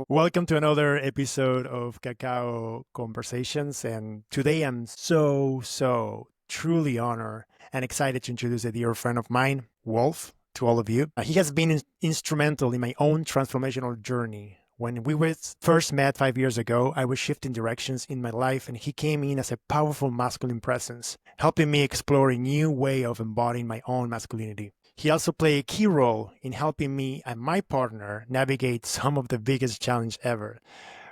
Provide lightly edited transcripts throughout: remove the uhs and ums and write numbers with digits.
Welcome to another episode of Cacao Conversations. And today I'm so truly honored and excited to introduce a dear friend of mine, Wolf, to all of you. He has been instrumental in my own transformational journey. When we were first met 5 years ago, I was shifting directions in my life, and he came in as a powerful masculine presence, helping me explore a new way of embodying my own masculinity. He also played a key role in helping me and my partner navigate some of the biggest challenges ever.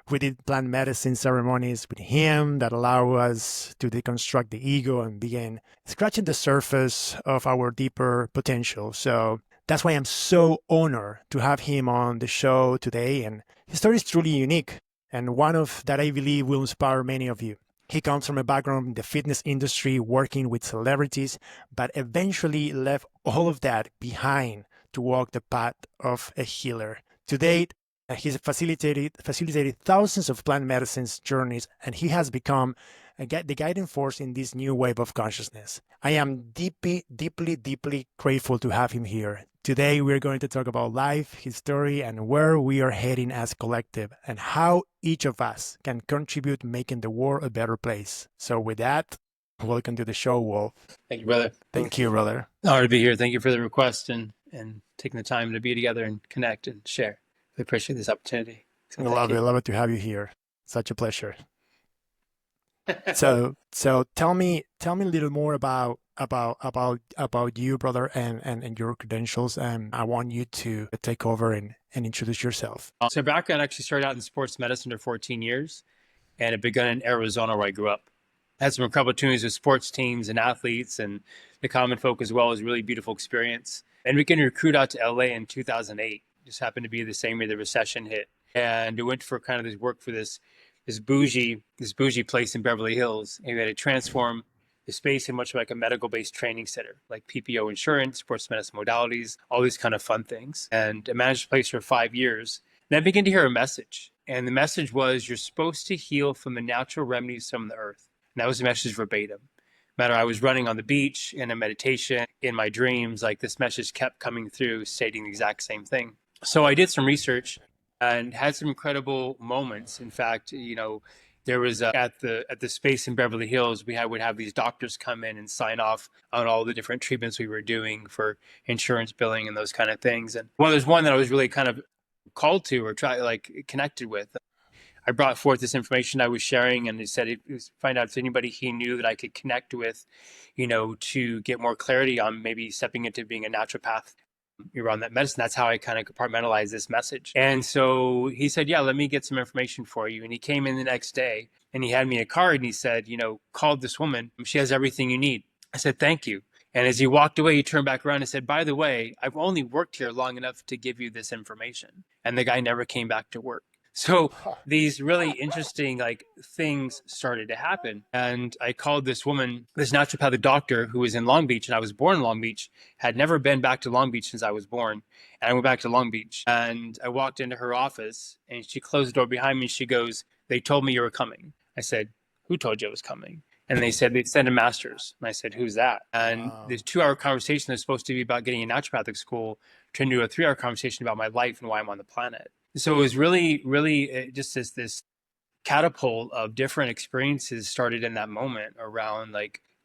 We did plant medicine ceremonies with him that allow us to deconstruct the ego and begin scratching the surface of our deeper potential. So that's why I'm so honored to have him on the show today. And his story is truly unique and one of that I believe will inspire many of you. He comes from a background in the fitness industry, working with celebrities, but eventually left all of that behind to walk the path of a healer. To date, he's facilitated thousands of plant medicines journeys, and he has become the guiding force in this new wave of consciousness. I am deeply grateful to have him here. Today, we're going to talk about life, his story, and where we are heading as collective, and how each of us can contribute making the world a better place. So with that, welcome to the show, Wolf. Thank you, brother. Thank you, brother. Honored to be here. Thank you for the request and taking the time to be together and connect and share. We appreciate this opportunity. So I love it to have you here. Such a pleasure. So tell me a little more about you, brother, and your credentials. And I want you to take over and introduce yourself. So background actually started out in sports medicine for 14 years, and it began in Arizona where I grew up. I had some incredible opportunities with sports teams and athletes, and the common folk as well. It was a really beautiful experience. And we began to recruit out to LA in 2008. Just happened to be the same year the recession hit, and we went for kind of this work for this bougie place in Beverly Hills, and we had to transform the space in much like a medical-based training center, like PPO insurance, sports medicine modalities, all these kind of fun things. And I managed the place for 5 years. And I began to hear a message. And the message was, you're supposed to heal from the natural remedies from the earth. And that was the message verbatim. No matter I was running on the beach, in a meditation, in my dreams, like this message kept coming through, stating the exact same thing. So I did some research and had some incredible moments. In fact, there was at the space in Beverly Hills, would have these doctors come in and sign off on all the different treatments we were doing for insurance billing and those kind of things. And there's one that I was really kind of called to or connected with. I brought forth this information I was sharing, and he said find out if anybody he knew that I could connect with, to get more clarity on maybe stepping into being a naturopath around that medicine. That's how I kind of compartmentalized this message. And so he said, yeah, let me get some information for you. And he came in the next day and he had me a card and he said, call this woman. She has everything you need. I said, thank you. And as he walked away, he turned back around and said, by the way, I've only worked here long enough to give you this information. And the guy never came back to work. So these really interesting things started to happen. And I called this woman, this naturopathic doctor who was in Long Beach, and I was born in Long Beach, had never been back to Long Beach since I was born. And I went back to Long Beach and I walked into her office and she closed the door behind me. She goes, they told me you were coming. I said, who told you I was coming? And they said they'd send a master's. And I said, who's that? And this 2-hour conversation that's supposed to be about getting a naturopathic school turned into a 3-hour conversation about my life and why I'm on the planet. So it was really just this catapult of different experiences started in that moment around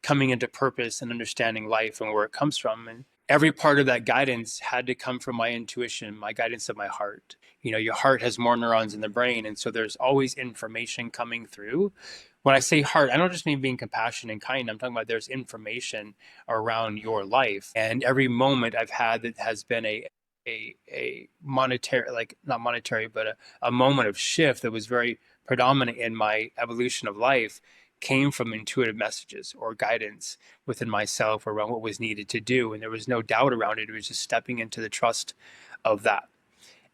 coming into purpose and understanding life and where it comes from. And every part of that guidance had to come from my intuition, my guidance of my heart. Your heart has more neurons in the brain. And so there's always information coming through. When I say heart, I don't just mean being compassionate and kind. I'm talking about there's information around your life. And every moment I've had that has been a monetary, not monetary, but a moment of shift that was very predominant in my evolution of life came from intuitive messages or guidance within myself around what was needed to do. And there was no doubt around it. It was just stepping into the trust of that.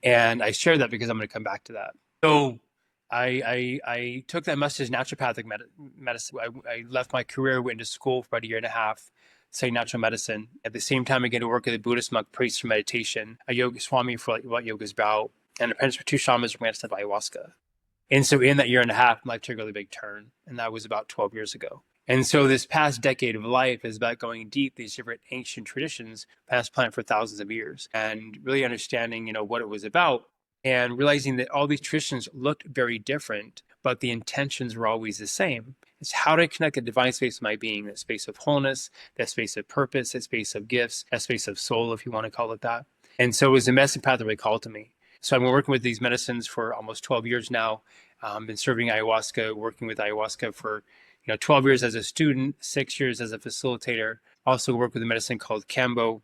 And I share that because I'm going to come back to that. So I took that message, naturopathic medicine. I left my career, went into school for about a year and a half, studying natural medicine. At the same time, I began to work with a Buddhist monk priest for meditation, a yoga swami for what yoga is about, and apprentice for 2 shamans for medicine of ayahuasca. And so in that year and a half, my life took a really big turn, and that was about 12 years ago. And so this past decade of life is about going deep, these different ancient traditions, past planet for thousands of years, and really understanding, what it was about. and realizing that all these traditions looked very different, but the intentions were always the same. It's how to connect the divine space of my being, that space of wholeness, that space of purpose, that space of gifts, that space of soul, if you want to call it that. And so it was a medicine path that really called to me. So I've been working with these medicines for almost 12 years now. Been serving ayahuasca, working with ayahuasca for 12 years as a student, 6 years as a facilitator. Also work with a medicine called Kambo,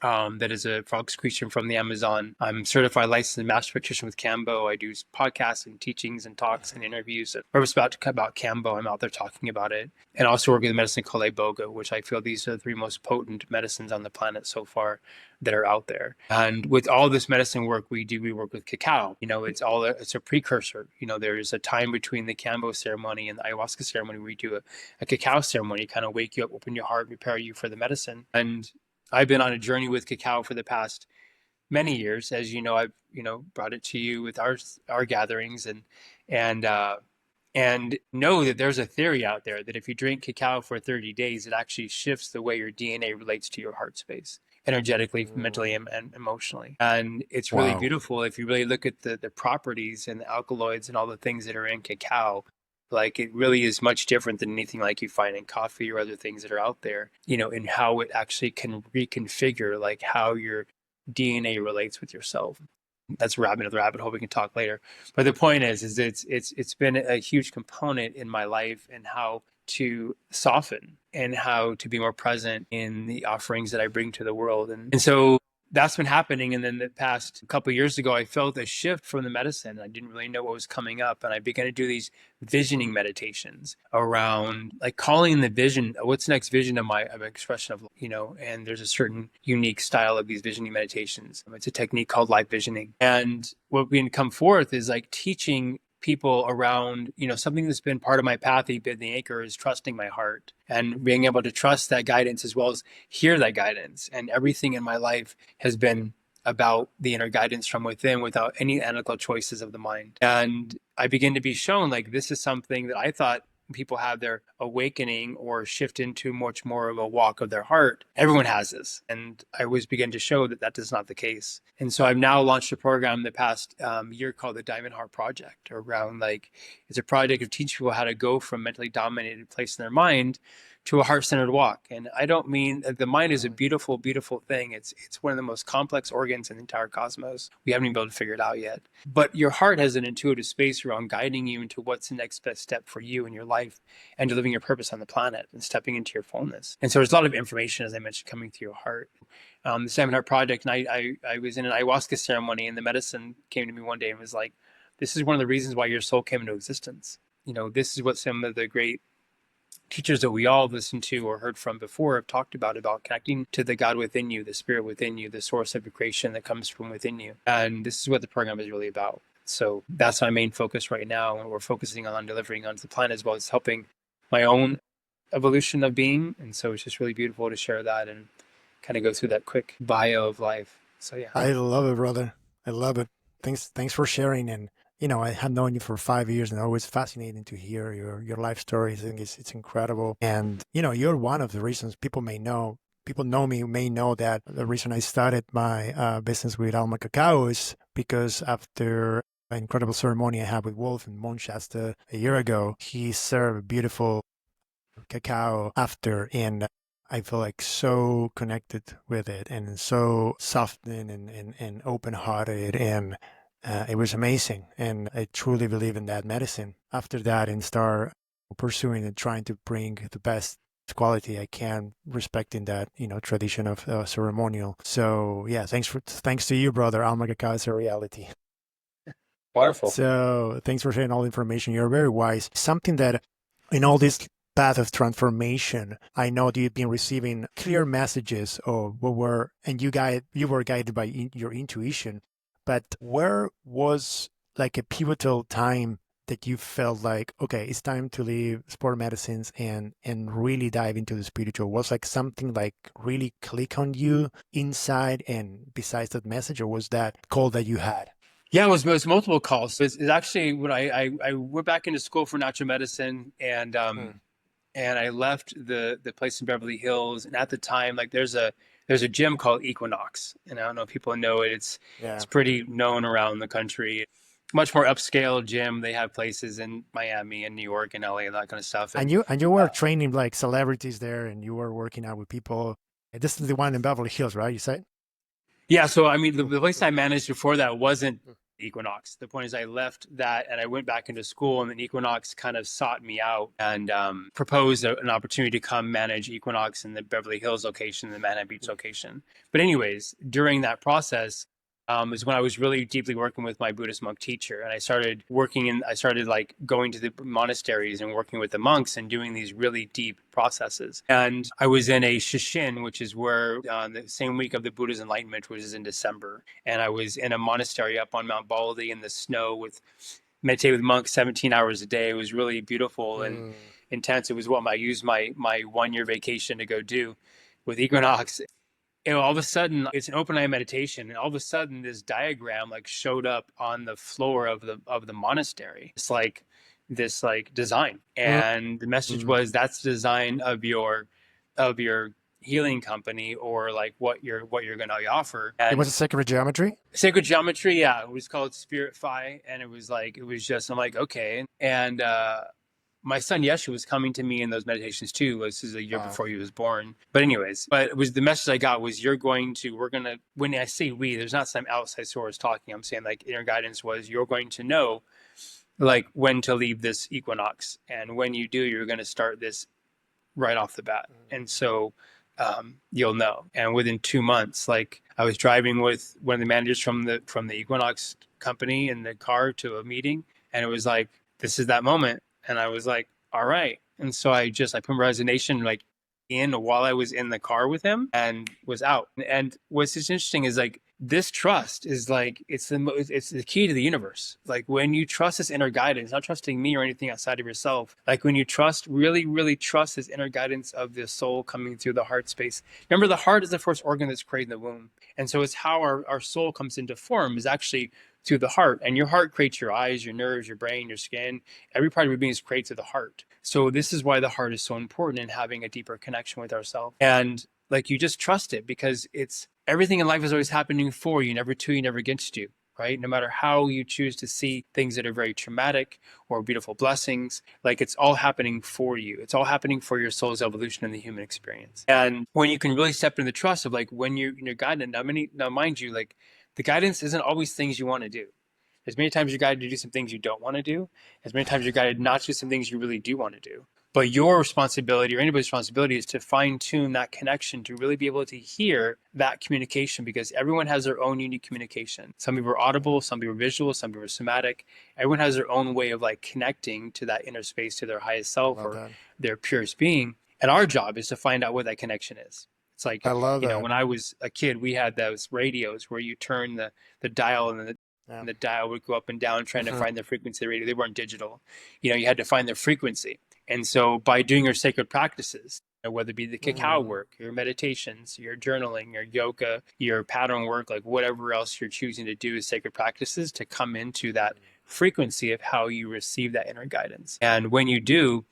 that is a frog excretion from the Amazon. I'm certified licensed master practitioner with Kambo. I do podcasts and teachings and talks and interviews. Whenever it's about Kambo, I'm out there talking about it. And also work with a medicine called Iboga, which I feel these are the three most potent medicines on the planet so far that are out there. And with all this medicine work we work with cacao. It's a precursor. There's a time between the Kambo ceremony and the ayahuasca ceremony where we do a cacao ceremony, kind of wake you up, open your heart, prepare you for the medicine. And I've been on a journey with cacao for the past many years. As you know, I've brought it to you with our gatherings, and know that there's a theory out there that if you drink cacao for 30 days, it actually shifts the way your DNA relates to your heart space, energetically, mentally, and emotionally. And it's really Wow. beautiful if you really look at the properties and the alkaloids and all the things that are in cacao. Like, it really is much different than anything like you find in coffee or other things that are out there, in how it actually can reconfigure like how your DNA relates with yourself. That's another rabbit hole we can talk later. But the point is it's been a huge component in my life and how to soften and how to be more present in the offerings that I bring to the world. And so that's been happening. And then the past couple of years ago, I felt a shift from the medicine. I didn't really know what was coming up. And I began to do these visioning meditations around like calling the vision, what's the next vision of my expression of, and there's a certain unique style of these visioning meditations. It's a technique called light visioning. And what we can come forth is like teaching people around, something that's been part of my path, been the anchor, is trusting my heart and being able to trust that guidance as well as hear that guidance. And everything in my life has been about the inner guidance from within without any analytical choices of the mind. And I begin to be shown like this is something that I thought people have their awakening or shift into much more of a walk of their heart. Everyone has this. And I always begin to show that that is not the case. And so I've now launched a program the past year called the Diamond Heart Project around it's a project of teaching people how to go from mentally dominated place in their mind to a heart-centered walk. And I don't mean the mind is a beautiful, beautiful thing. It's one of the most complex organs in the entire cosmos. We haven't even been able to figure it out yet. But your heart has an intuitive space around guiding you into what's the next best step for you in your life and to living your purpose on the planet and stepping into your fullness. And so there's a lot of information, as I mentioned, coming through your heart. The Diamond Heart Project, and I was in an ayahuasca ceremony, and the medicine came to me one day and was like, this is one of the reasons why your soul came into existence. This is what some of the great teachers that we all listened to or heard from before have talked about connecting to the God within you, the spirit within you, the source of your creation that comes from within you. And this is what the program is really about. So that's my main focus right now. And we're focusing on delivering onto the planet as well as helping my own evolution of being. And so it's just really beautiful to share that and kind of go through that quick bio of life. So yeah. I love it, brother. I love it. Thanks for sharing. And I have known you for 5 years, and always fascinating to hear your life stories. I think it's incredible. And you're one of the reasons people know me may know that the reason I started my business with Alma Cacao is because after an incredible ceremony I had with Wolf in Monchester a year ago, he served beautiful cacao after, and I feel like so connected with it and so softened and open-hearted, and it was amazing. And I truly believe in that medicine after that, and start pursuing and trying to bring the best quality I can, respecting that tradition of ceremonial. So yeah, thanks to you, brother. Alma Cacao is a reality. Wonderful. So thanks for sharing all the information. You're very wise. Something that in all this path of transformation, I know that you've been receiving clear messages of and you were guided by your intuition. But where was like a pivotal time that you felt like, okay, it's time to leave sport medicines and really dive into the spiritual? Was like something like really click on you inside and besides that message, or was that call that you had? Yeah, it was multiple calls. It's actually when I went back into school for natural medicine, and I left the place in Beverly Hills. And at the time, like there's there's a gym called Equinox, and I don't know if people know it. It's Yeah. pretty known around the country. Much more upscale gym. They have places in Miami and New York and LA and that kind of stuff. And you were training like celebrities there, and you were working out with people. This is the one in Beverly Hills, right? You said? Yeah, so I mean, the place I managed before that wasn't Equinox. The point is, I left that and I went back into school, and then Equinox kind of sought me out and proposed an opportunity to come manage Equinox in the Beverly Hills location, the Manhattan Beach location. But anyways, during that process, is when I was really deeply working with my Buddhist monk teacher, and I started like going to the monasteries and working with the monks and doing these really deep processes. And I was in a shishin, which is where the same week of the Buddha's enlightenment, which is in December, and I was in a monastery up on Mount Baldy in the snow with meditate with monks 17 hours a day. It was really beautiful and intense. It was what I used my 1 year vacation to go do with Equinox. All of a sudden it's an open eye meditation, and all of a sudden this diagram like showed up on the floor of the monastery. It's like this like design, and the message was, that's the design of your healing company, or like what you're going to offer. It was And a sacred geometry. sacred geometry, yeah, it was called Spirit Phi, and it was just, I'm like, okay. And my son Yeshu was coming to me in those meditations too. This is a year before he was born. But anyways, it was the message I got was, we're gonna, when I say we, there's not some outside source talking. I'm saying like inner guidance was, you're going to know like when to leave this equinox, and when you do, you're going to start this right off the bat. And so you'll know. And within 2 months, like I was driving with one of the managers from the Equinox company in the car to a meeting, and it was like, this is that moment. And I was like, all right. And so I put my resignation like in while I was in the car with him and was out. And what's just interesting is like, this trust is like, it's the key to the universe. Like when you trust this inner guidance, not trusting me or anything outside of yourself, like when you really trust this inner guidance of the soul coming through the heart space. Remember, the heart is the first organ that's created in the womb. And so it's how our soul comes into form, is actually through the heart. And your heart creates your eyes, your nerves, your brain, your skin. Every part of your being is created through the heart. So this is why the heart is so important in having a deeper connection with ourselves. And like, you just trust it, because it's everything in life is always happening for you, never to you, never against you, right? No matter how you choose to see things that are very traumatic or beautiful blessings, like it's all happening for you. It's all happening for your soul's evolution in the human experience. And when you can really step into the trust of like, when you're guided, now mind you, like the guidance isn't always things you want to do. There's many times you're guided to do some things you don't want to do. As many times you're guided not to do some things you really do want to do. But your responsibility, or anybody's responsibility, is to fine tune that connection, to really be able to hear that communication, because everyone has their own unique communication. Some people are audible, some people are visual, some people are somatic. Everyone has their own way of like connecting to that inner space, to their highest self or their purest being. And our job is to find out what that connection is. It's like, I love that. when I was a kid, we had those radios where you turn the dial, and the dial would go up and down trying to find the frequency of the radio. They weren't digital. You had to find their frequency. And so by doing your sacred practices, whether it be the cacao work, your meditations, your journaling, your yoga, your pattern work, like whatever else you're choosing to do as sacred practices, to come into that frequency of how you receive that inner guidance. And when you do,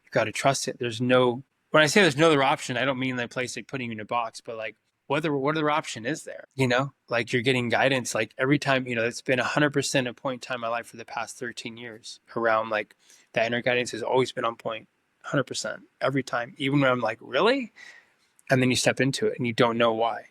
you've got to trust it. When I say there's no other option, I don't mean the place like putting you in a box, but like, what other option is there? Like you're getting guidance like every time. It's been 100% a point in time in my life for the past 13 years around like that inner guidance has always been on point, 100% every time, even when I'm like, really? And then you step into it and you don't know why.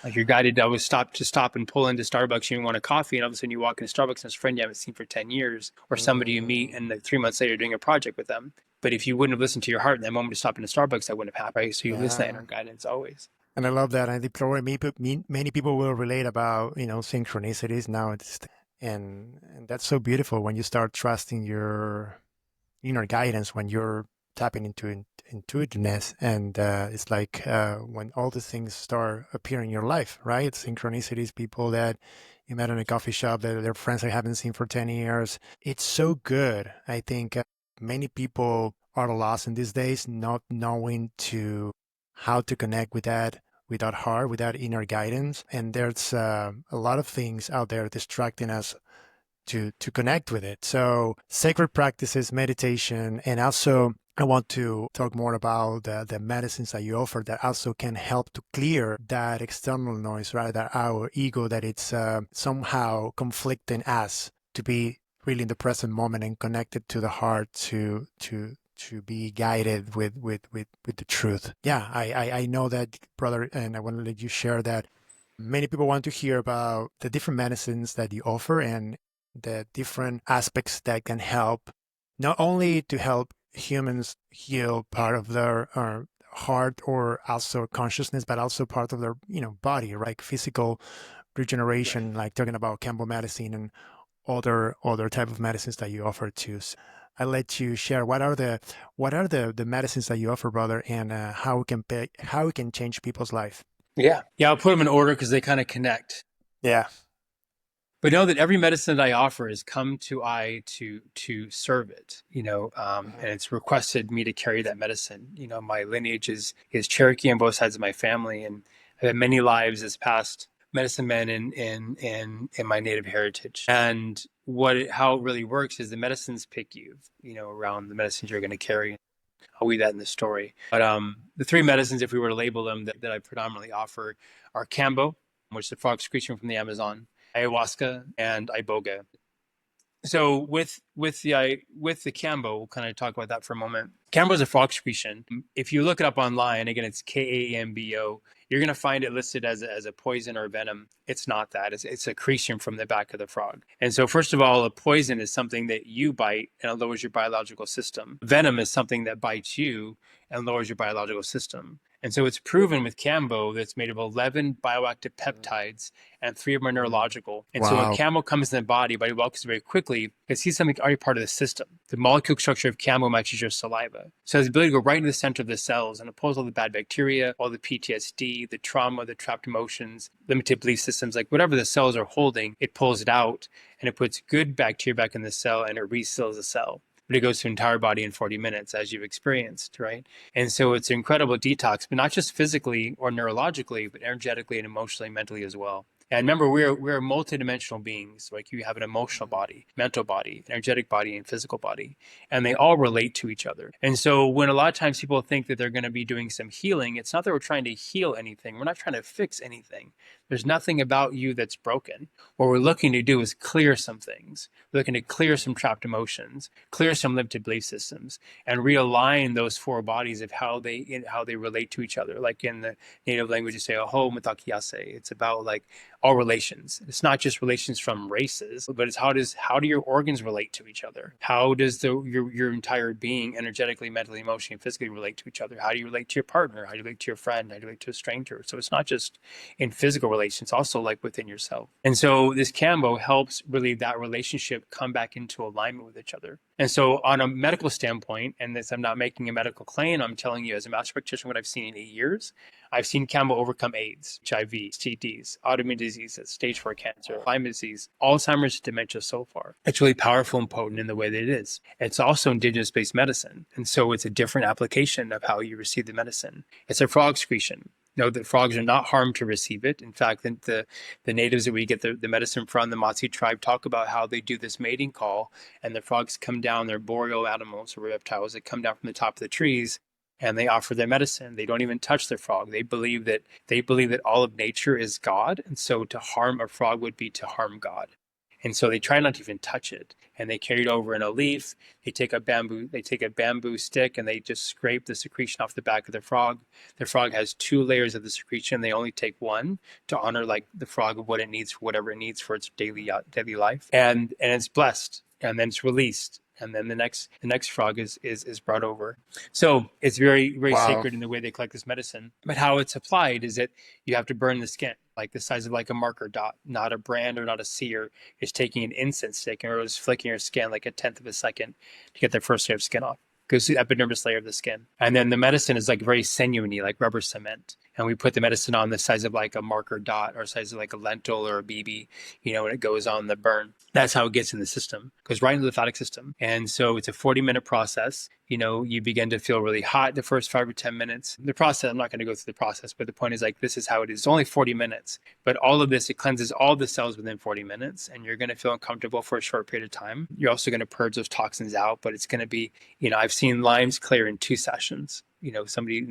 Like you're guided to always stop and pull into Starbucks. You want a coffee, and all of a sudden you walk into Starbucks and it's a friend you haven't seen for 10 years, or somebody you meet and like 3 months later you're doing a project with them. But if you wouldn't have listened to your heart in that moment to stop into Starbucks, that wouldn't have happened, right? So you listen to inner guidance always. And I love that. I think probably many people will relate about, synchronicities now. And that's so beautiful when you start trusting your inner guidance, when you're tapping into intuitiveness. And it's like when all the things start appearing in your life, right? Synchronicities, people that you met in a coffee shop, that they're friends I haven't seen for 10 years. It's so good. I think many people are lost in these days, not knowing how to connect with that heart, with that inner guidance. And there's a lot of things out there distracting us to connect with it. So sacred practices, meditation, and also I want to talk more about the medicines that you offer that also can help to clear that external noise, right? That our ego, that it's somehow conflicting us to be really in the present moment and connected to the heart to be guided with the truth. Yeah, I know that, brother, and I want to let you share that. Many people want to hear about the different medicines that you offer and the different aspects that can help, not only to help humans heal part of their heart or also consciousness, but also part of their body, right? Physical Right. regeneration, like talking about Kambo medicine and other type of medicines that you offer too. So I let you share what are the medicines that you offer, brother, and how it can change people's life. Yeah, I'll put them in order because they kind of connect. Yeah. But know that every medicine that I offer has come to I to serve it, and it's requested me to carry that medicine. My lineage is Cherokee on both sides of my family, and I've had many lives as past medicine men in my native heritage. And how it really works is the medicines pick you, around the medicines you're going to carry. I'll weave that in the story. But the three medicines, if we were to label them, that I predominantly offer are Kambo, which is the frog excretion from the Amazon, Ayahuasca, and Iboga. So with the Kambo, we'll kind of talk about that for a moment. Kambo is a frog excretion. If you look it up online, again, it's Kambo. You're going to find it listed as a poison or a venom. It's not that. It's a secretion from the back of the frog. And so, first of all, a poison is something that you bite and it lowers your biological system. Venom is something that bites you and lowers your biological system. And so it's proven with Kambo that it's made of 11 bioactive peptides and 3 of them are neurological. And so when Wow. Kambo comes in the body welcomes it very quickly because he's something already part of the system. The molecule structure of Kambo matches your saliva. So it has the ability to go right into the center of the cells and it pulls all the bad bacteria, all the PTSD, the trauma, the trapped emotions, limited belief systems, like whatever the cells are holding, it pulls it out and it puts good bacteria back in the cell and it reseals the cell. But it goes to the entire body in 40 minutes, as you've experienced, right? And so it's an incredible detox, but not just physically or neurologically, but energetically and emotionally, mentally as well. And remember, we're multidimensional beings. Like you have an emotional body, mental body, energetic body, and physical body, and they all relate to each other. And so when a lot of times people think that they're going to be doing some healing, it's not that we're trying to heal anything. We're not trying to fix anything. There's nothing about you that's broken. What we're looking to do is clear some things. We're looking to clear some trapped emotions, clear some limited belief systems, and realign those four bodies of how they relate to each other. Like in the native language, you say "Aho mitakiase." It's about like all relations. It's not just relations from races, but it's how do your organs relate to each other? How does your entire being energetically, mentally, emotionally, and physically relate to each other? How do you relate to your partner? How do you relate to your friend? How do you relate to a stranger? So it's not just in physical relations, also like within yourself. And so this Kambo helps really that relationship come back into alignment with each other. And so on a medical standpoint, and this I'm not making a medical claim, I'm telling you as a master practitioner what I've seen in 8 years. I've seen Kambo overcome AIDS, HIV, STDs, autoimmune diseases, stage 4 cancer, Lyme disease, Alzheimer's, dementia so far. It's really powerful and potent in the way that it is. It's also indigenous-based medicine. And so it's a different application of how you receive the medicine. It's a frog excretion. No, the frogs are not harmed to receive it. In fact, the natives that we get the medicine from, the Matsi tribe, talk about how they do this mating call, and the frogs come down. They're boreal animals or reptiles that come down from the top of the trees, and they offer their medicine. They don't even touch the frog. They believe that all of nature is God, and so to harm a frog would be to harm God. And so they try not to even touch it. And they carry it over in a leaf. They take a bamboo stick and they just scrape the secretion off the back of the frog. The frog has 2 layers of the secretion. They only take one to honor like the frog of what it needs for whatever it needs for its daily life. And it's blessed. And then it's released. And then the next frog is brought over. So it's very, very Wow. sacred in the way they collect this medicine. But how it's applied is that you have to burn the skin, like the size of like a marker dot, not a brand or not a seer. Is taking an incense stick and just flicking your skin like a tenth of a second to get the first layer of skin off. Goes to the epidermis layer of the skin. And then the medicine is like very sinewy, like rubber cement. and we put the medicine on the size of like a marker dot or size of like a lentil or a BB, and it goes on the burn. That's how it gets in the system. It goes right into the lymphatic system. And so it's a 40-minute process. You begin to feel really hot the first 5 or 10 minutes. The process, I'm not going to go through the process, but the point is like, this is how it is. It's only 40 minutes, but all of this, it cleanses all the cells within 40 minutes, and you're going to feel uncomfortable for a short period of time. You're also going to purge those toxins out, but it's going to be, I've seen limes clear in 2 sessions. Somebody,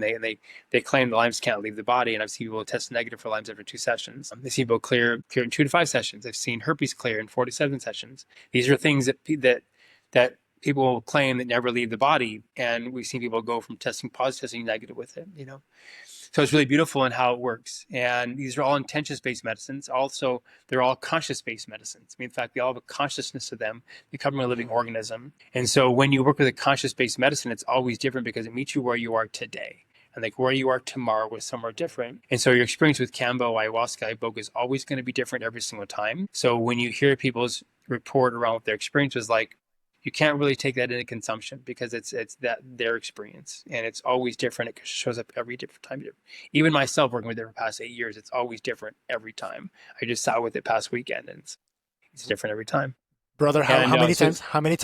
they claim the limes can't leave the body, and I've seen people test negative for limes after 2 sessions. They see people clear in 2 to 5 sessions. I've seen herpes clear in 4 to 7 sessions. These are things that people claim that never leave the body, and we've seen people go from testing positive, testing negative with it. So it's really beautiful in how it works. And these are all intentions-based medicines. Also, they're all conscious-based medicines. In fact, they all have a consciousness to them. They come from a living organism. And so when you work with a conscious-based medicine, it's always different because it meets you where you are today. And like where you are tomorrow was somewhere different. And so your experience with Kambo, Ayahuasca, Iboga is always going to be different every single time. So when you hear people's report around what their experience was like, you can't really take that into consumption because it's that their experience, and it's always different. It shows up every different time. Even myself working with it for the past 8 years, it's always different every time. I just sat with it past weekend, and it's different every time. Brother, how, And how many so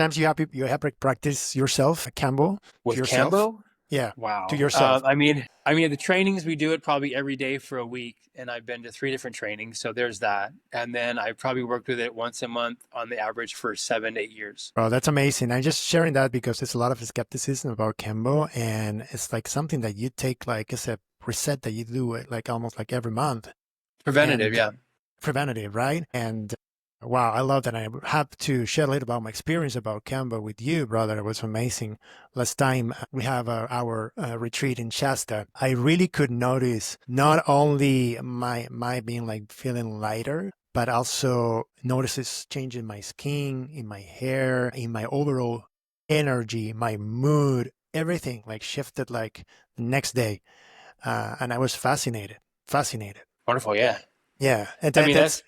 times you have practiced yourself Kambo to with yourself? Kambo, Yeah, wow. to yourself. The trainings we do it probably every day for a week, and I've been to 3 different trainings, so there's that. And then I probably worked with it once a month on the average for 7 to 8 years. Oh, that's amazing. I'm just sharing that because there's a lot of skepticism about Kambo, and it's like something that you take like as a reset that you do it like almost like every month. Preventative, And yeah. preventative, right? And wow, I love that. I have to share a little about my experience about Kambo with you, brother. It was amazing. Last time we have our retreat in Shasta, I really could notice not only my being like feeling lighter, but also notices change in my skin, in my hair, in my overall energy, my mood, everything like shifted like the next day. And I was fascinated. Wonderful, yeah. Yeah. And I mean, that's,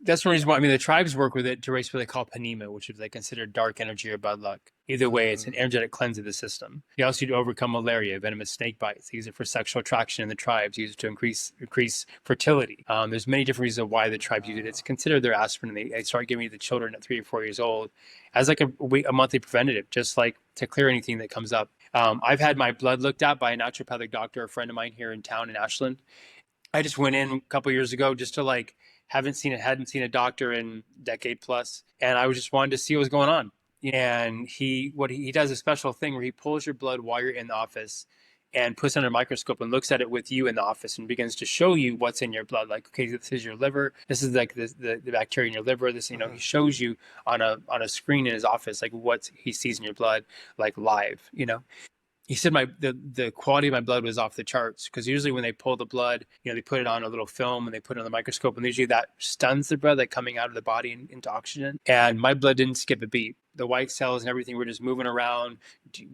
that's one reason why. The tribes work with it to raise what they call panema, which is they consider dark energy or bad luck. Either way, it's an energetic cleanse of the system. You also need to overcome malaria, venomous snake bites. They use it for sexual attraction in the tribes. Use it to increase fertility. There's many different reasons why the tribes use it. It's considered their aspirin. They start giving it to children at 3 or 4 years old as like a monthly preventative, just like to clear anything that comes up. I've had my blood looked at by a naturopathic doctor, a friend of mine here in town in Ashland. I just went in a couple years ago just to hadn't seen a doctor in a decade plus, and I was just wanted to see what was going on. And he does a special thing where he pulls your blood while you're in the office and puts it under a microscope and looks at it with you in the office and begins to show you what's in your blood. Like, okay, this is your liver. This is like the bacteria in your liver. This, he shows you on a screen in his office, like what he sees in your blood, like live. He said the quality of my blood was off the charts, because usually when they pull the blood, they put it on a little film and they put it on the microscope, and usually that stuns the blood, like coming out of the body into oxygen. And my blood didn't skip a beat. The white cells and everything were just moving around,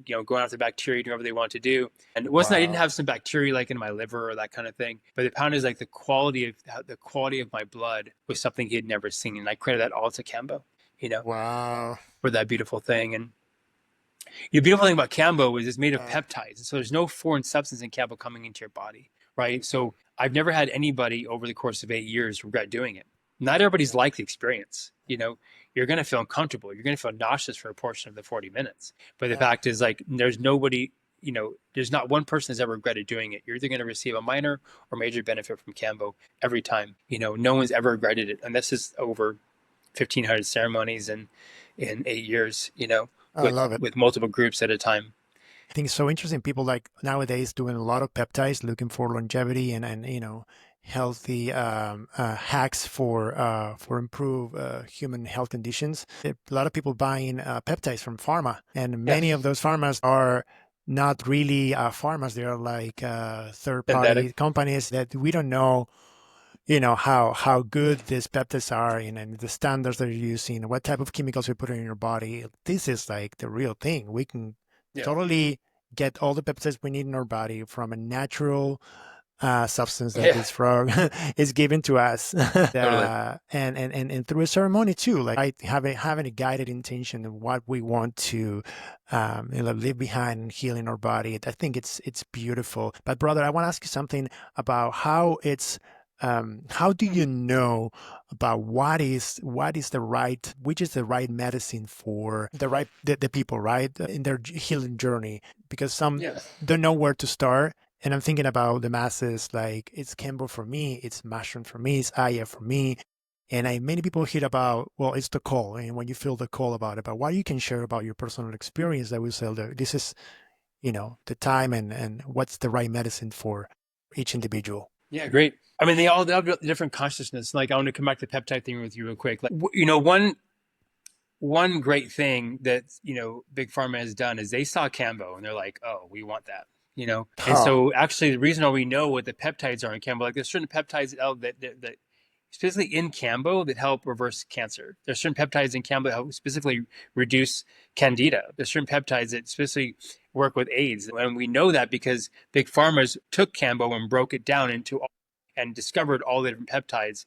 going after bacteria, doing whatever they want to do. And it wasn't, I didn't have some bacteria like in my liver or that kind of thing, but the pound is like the quality of my blood was something he had never seen. And I credit that all to Kambo, wow. for that beautiful thing. And the beautiful thing about Kambo is it's made of peptides. So there's no foreign substance in Kambo coming into your body, right? So I've never had anybody over the course of 8 years regret doing it. Not everybody's like the experience. You're going to feel uncomfortable. You're going to feel nauseous for a portion of the 40 minutes. But the fact is, like, there's nobody, there's not one person that's ever regretted doing it. You're either going to receive a minor or major benefit from Kambo every time. No one's ever regretted it. And this is over 1,500 ceremonies in 8 years, I love it. with multiple groups at a time. I think it's so interesting. People like nowadays doing a lot of peptides, looking for longevity and healthy hacks for improve human health conditions. A lot of people buying peptides from pharma, and many of those pharmas are not really pharmas. They are like third-party companies that we don't know. How good these peptides are and the standards they're using, what type of chemicals we put in your body. This is like the real thing. We can totally get all the peptides we need in our body from a natural substance that Yeah, this frog is given to us, totally. and through a ceremony too, like having a guided intention of what we want to leave behind and healing our body. I think it's beautiful. But brother, I want to ask you something about how do you know about what is the right, which is the right medicine for the people, right, in their healing journey? Because some Yeah. don't know where to start. And I'm thinking about the masses, like it's Kambo for me, it's mushroom for me, it's Aya for me. And many people hear about, well, it's the call. And when you feel the call about it, but what you can share about your personal experience that will say that this is, the time and what's the right medicine for each individual. Yeah, great. I mean, they all have different consciousness. Like, I want to come back to the peptide thing with you real quick. Like, one great thing that Big Pharma has done is they saw Kambo and they're like, oh, we want that. And Oh, so actually, the reason why we know what the peptides are in Kambo, like there's certain peptides that specifically in Kambo that help reverse cancer. There's certain peptides in Kambo that help specifically reduce candida. There's certain peptides that specifically work with AIDS, and we know that because Big Pharma's took Kambo and broke it down and discovered all the different peptides.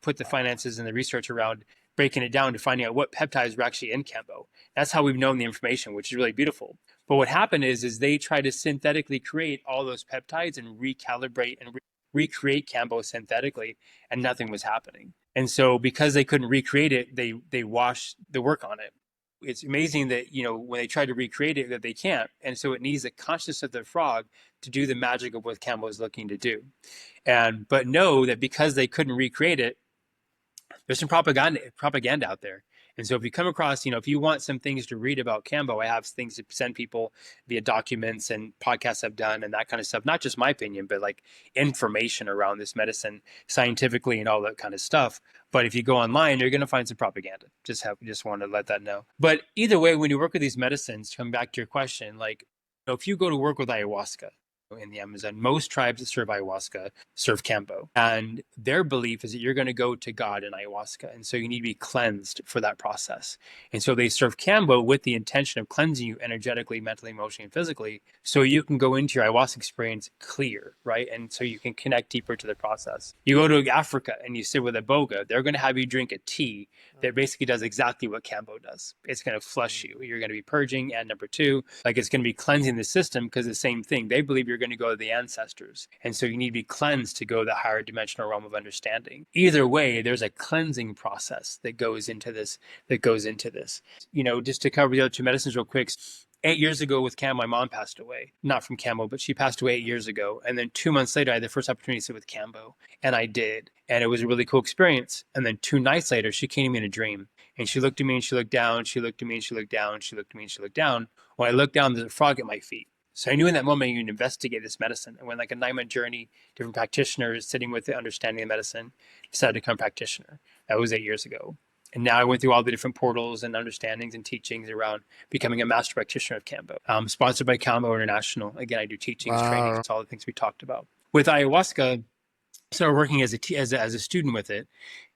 Put the finances and the research around breaking it down to finding out what peptides were actually in Kambo. That's how we've known the information, which is really beautiful. But what happened is they try to synthetically create all those peptides and recalibrate and recreate Kambo synthetically, and nothing was happening. And so because they couldn't recreate it, they washed the work on it. It's amazing that when they try to recreate it, that they can't. And so it needs the consciousness of the frog to do the magic of what Kambo is looking to do. But know that because they couldn't recreate it, there's some propaganda out there. And so if you come across, if you want some things to read about Kambo, I have things to send people via documents and podcasts I've done and that kind of stuff. Not just my opinion, but like information around this medicine scientifically and all that kind of stuff. But if you go online, you're going to find some propaganda. Just want to let that know. But either way, when you work with these medicines, to come back to your question, like if you go to work with ayahuasca in the Amazon, most tribes that serve ayahuasca serve Kambo. And their belief is that you're going to go to God in ayahuasca. And so you need to be cleansed for that process. And so they serve Kambo with the intention of cleansing you energetically, mentally, emotionally, and physically, so you can go into your ayahuasca experience clear, right? And so you can connect deeper to the process. You go to Africa and you sit with Iboga, they're going to have you drink a tea that basically does exactly what Kambo does. It's going to flush you. You're going to be purging. And number two, like it's going to be cleansing the system because the same thing. They believe you're going to go to the ancestors. And so you need to be cleansed to go to the higher dimensional realm of understanding. Either way, there's a cleansing process that goes into this, just to cover the other two medicines real quick. 8 years ago with Cam, my mom passed away. Not from Kambo, but she passed away 8 years ago. And then 2 months later, I had the first opportunity to sit with Kambo. And I did. And it was a really cool experience. And then 2 nights later, she came to me in a dream. And she looked at me and she looked down. She looked at me and she looked down. She looked at me and she looked down. When I looked down, there's a frog at my feet. So I knew in that moment you can investigate this medicine. I went like a 9-month journey, different practitioners, sitting with it, understanding the medicine, decided to become a practitioner. That was 8 years ago. And now I went through all the different portals and understandings and teachings around becoming a master practitioner of Kambo. Sponsored by Kambo International. Again, I do teachings, wow. trainings, all the things we talked about. With ayahuasca, started working as a student with it,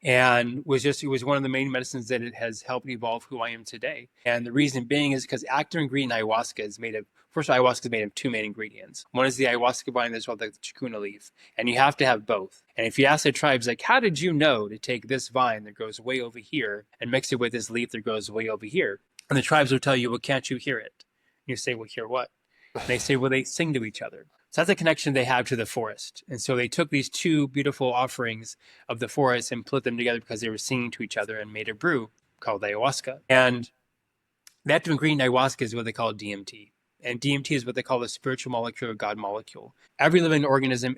and it was one of the main medicines that it has helped evolve who I am today. And the reason being is because active ingredient ayahuasca is made of, first of all, ayahuasca is made of two main ingredients. One is the ayahuasca vine, that's called the chacuna leaf, and you have to have both. And if you ask the tribes, like, how did you know to take this vine that grows way over here and mix it with this leaf that grows way over here? And the tribes will tell you, well, can't you hear it? And you say, well, hear what? And they say, well, they sing to each other. So that's a connection they have to the forest. And so they took these two beautiful offerings of the forest and put them together because they were singing to each other and made a brew called ayahuasca. And the active ingredient ayahuasca is what they call DMT. And DMT is what they call the spiritual molecule or God molecule. Every living organism